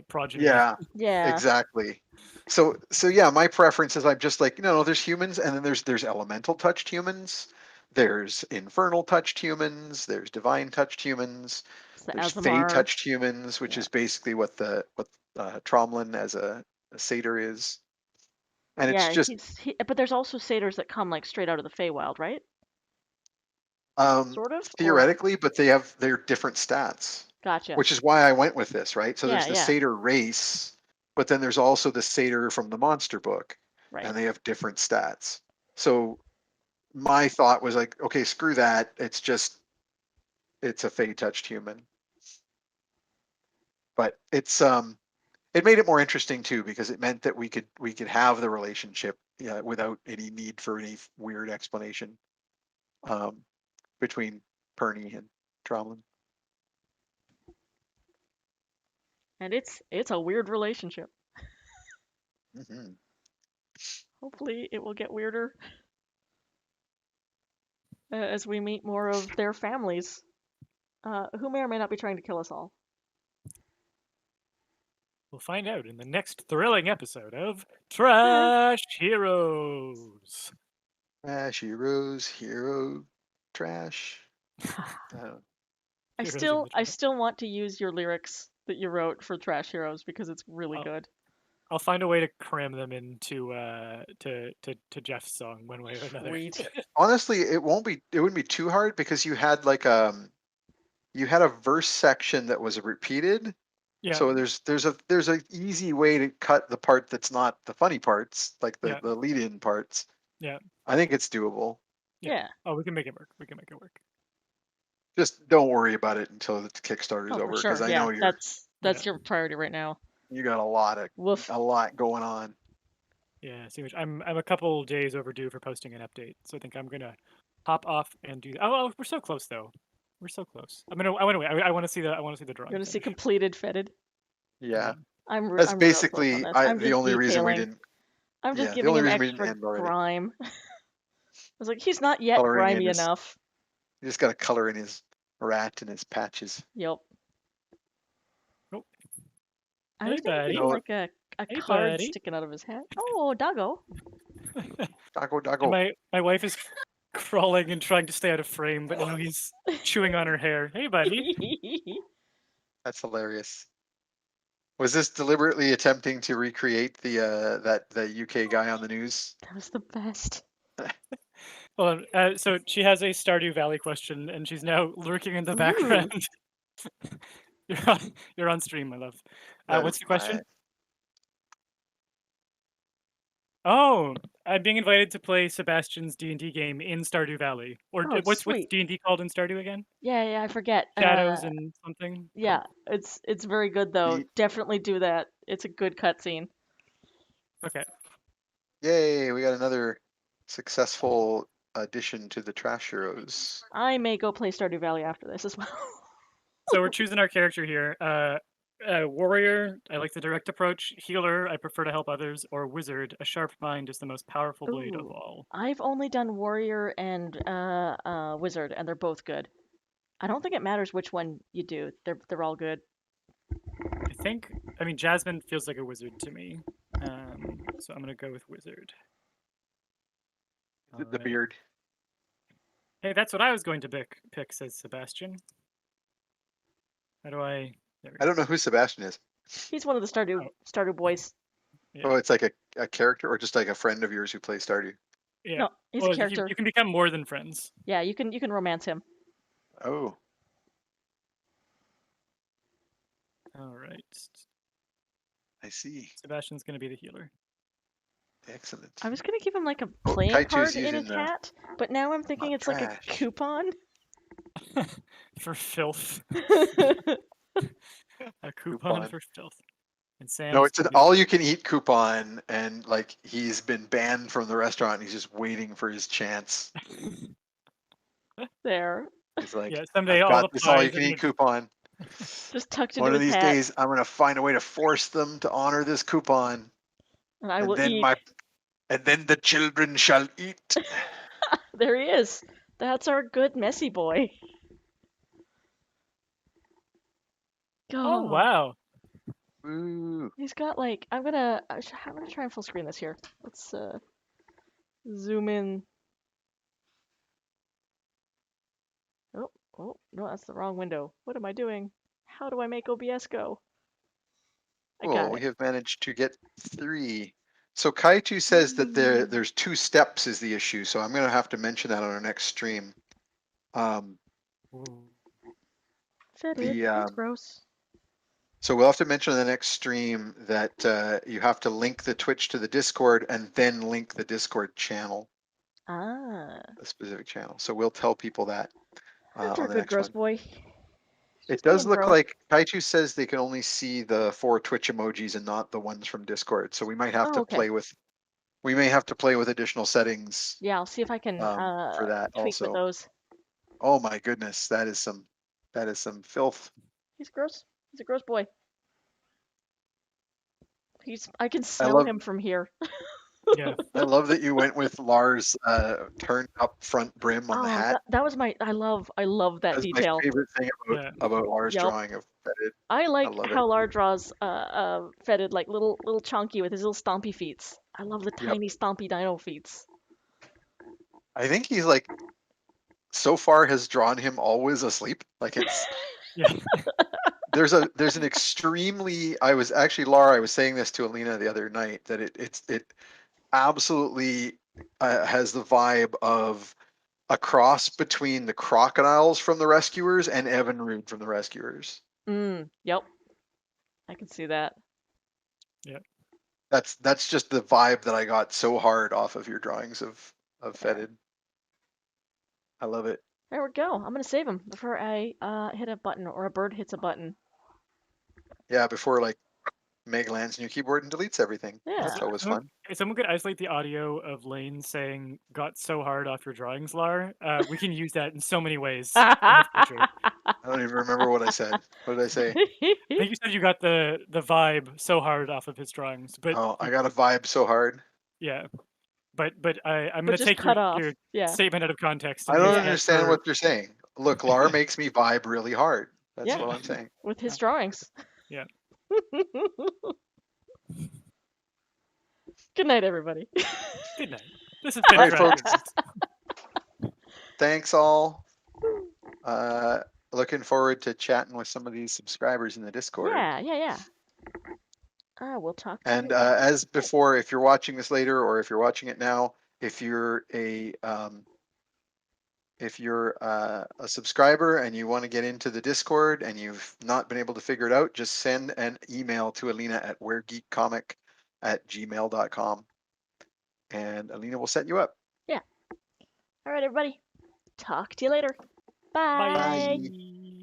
progeny. yeah, Yeah. exactly. So yeah, my preference is I'm just like, there's humans and then there's elemental touched humans, there's infernal touched humans, there's divine touched humans, It's the there's fey Azamar. touched humans, which Yeah. is basically what Tromlin as a satyr is. And it's Yeah, just but there's also satyrs that come like straight out of the Feywild, right? Sort of? Or theoretically, but they're different stats, gotcha. which is why I went with this, right? So Yeah, there's the yeah. satyr race, but then there's also the satyr from the monster book, Right. and they have different stats. So my thought was like, okay, screw that. It's a fey touched human. But it made it more interesting too because it meant that we could have the relationship, without any need for any weird explanation, um, between Perny and Tromlin. And it's a weird relationship. Mm-hmm. Hopefully it will get weirder as we meet more of their families, who may or may not be trying to kill us all. We'll find out in the next thrilling episode of Trash Heroes. Trash heroes, hero trash. Heroes in the I trash. still want to use your lyrics that you wrote for Trash Heroes because it's really I'll, good. I'll find a way to cram them into to Jeff's song one way or another. Sweet. Honestly, it wouldn't be too hard because you had you had a verse section that was repeated. Yeah, So there's a easy way to cut the part that's not the funny parts, like yeah, the lead in parts. yeah, I think it's doable. Yeah. Oh, we can make it work. We can make it work. Just don't worry about it until the Kickstarter is Oh, for over, because sure. I Yeah, know that's your priority right now. you got Woof. a lot going on. Yeah, see, I'm a couple days overdue for posting an update, so I think I'm gonna hop off and do. Oh, we're so close though. We're so close. I want to wait. I want to see the. I want to see the You drawing want to see finish. completed fetid? Yeah. That's I'm real close on basically this. I'm the just only reason we detailing. didn't. I'm just Yeah, the giving only him reason we didn't extra end already. grime. I was like, he's not yet Coloring in grimy his. enough. You just got to color in his rat and his patches. Yep. Oh, I was hey, gonna give buddy. him No, like a Hey, card buddy. sticking out of his hat. Oh, doggo. Doggo, And doggo. my wife is crawling and trying to stay out of frame, but now he's chewing on her hair. Hey, buddy. That's hilarious. Was this deliberately attempting to recreate the UK guy on the news? That was the best. Hold on. So she has a Stardew Valley question, and she's now lurking in the Ooh. background. You're on stream, my love. That What's is the question? my- Oh, I'm being invited to play Sebastian's D&D game in Stardew Valley. Or Oh, what's sweet. D&D called in Stardew again? Yeah, I forget. Shadows and something. Yeah, it's very good though. The- Definitely do that. It's a good cutscene. Okay. Yay! We got another successful addition to the Trash Heroes. I may go play Stardew Valley after this as well. So we're choosing our character here. Warrior, I like the direct approach. Healer, I prefer to help others. Or wizard, a sharp mind is the most powerful blade of Ooh. all. I've only done warrior and wizard, and they're both good. I don't think it matters which one you do. They're all good. I mean, Jasmine feels like a wizard to me. So I'm gonna go with wizard. The Alright. beard. Hey, that's what I was going to pick, says Sebastian. How do I? There we I go. don't know who Sebastian is. He's one of the Stardew boys. Yeah. Oh, it's like a character or just like a friend of yours who plays Stardew. Yeah. No, he's Well, a character. you can become more than friends. Yeah, you can romance him. Oh, All right. I see. Sebastian's gonna be the healer. Excellent. I was gonna give him like a Oh, playing Kaitu's card in using his the hat, but now I'm thinking it's like a trash. coupon. For filth. A coupon Coupon. for filth. And Sam's No, it's an gonna be- all-you-can-eat coupon, and like he's been banned from the restaurant. And he's just waiting for his chance. There, He's like, Yeah, someday I've all the got this pies are all-you-can-eat gonna- coupon. just tucked into One of his these hat, days, I'm gonna find a way to force them to honor this coupon, and I and will then eat. and then the children shall eat. There he is. That's our good messy boy. Oh wow. Ooh. He's got like I'm gonna try and full screen this here. Let's zoom in. Oh no, that's the wrong window. What am I doing? How do I make OBS go? I Cool. got We it. have managed to get 3. So Kaitu says that there's 2 steps is the issue. So I'm gonna have to mention that on our next stream. Ooh. Fetid. The That's gross. So we'll have to mention in the next stream that you have to link the Twitch to the Discord and then link the Discord channel, Ah, a specific channel. So we'll tell people that that's on our the good next gross one. boy. It Just does being look gross. like Kaichu says they can only see the 4 Twitch emojis and not the ones from Discord. So we might have Oh, to okay. play with additional settings Yeah, I'll see if I can for that tweak with also. those. Oh my goodness, that is some filth. He's gross. He's a gross boy. I can smell him from here. Yeah. I love that you went with Lars turned up front brim on the Oh, hat. that was my. I love that That's my detail. favorite thing Yeah. about Lars Yep. drawing of Fetid. I like love how it. Lar draws Fetid like little chunky with his little stompy feet. I love the Yep. tiny stompy dino feet. I think he's like so far has drawn him always asleep. Like it's Yeah. there's an extremely I was saying this to Alina the other night that it absolutely has the vibe of a cross between the crocodiles from the Rescuers and Evinrude from the Rescuers. Yep. I can see that. That's just the vibe that I got so hard off of your drawings of Fetid. I love it. There we go. I'm gonna save him before I hit a button or a bird hits a button. Yeah, before like Meg lands new keyboard and deletes everything. Yeah. That's always fun. If someone could isolate the audio of Layne saying "got so hard off your drawings, Lar," we can use that in so many ways in the future. I don't even remember what I said. What did I say? I think you said you got the vibe so hard off of his drawings, but Oh, I got a vibe so hard. yeah, but I'm But gonna just take cut off. your Yeah. statement out of context. I And don't use that understand for- what you're saying. Look, Lar makes me vibe really hard. That's Yeah. what I'm saying. With his drawings. Yeah. Good night, everybody. Good night. This has All been right, Dragon folks. Thanks all. Looking forward to chatting with some of these subscribers in the Discord. Yeah. We'll talk to And you later. as before, if you're watching this later or if you're watching it now, if you're a subscriber and you want to get into the Discord and you've not been able to figure it out, just send an email to Alina at wheregeekcomic@gmail.com and Alina will set you up. All right, everybody. Talk to you later. Bye. Bye.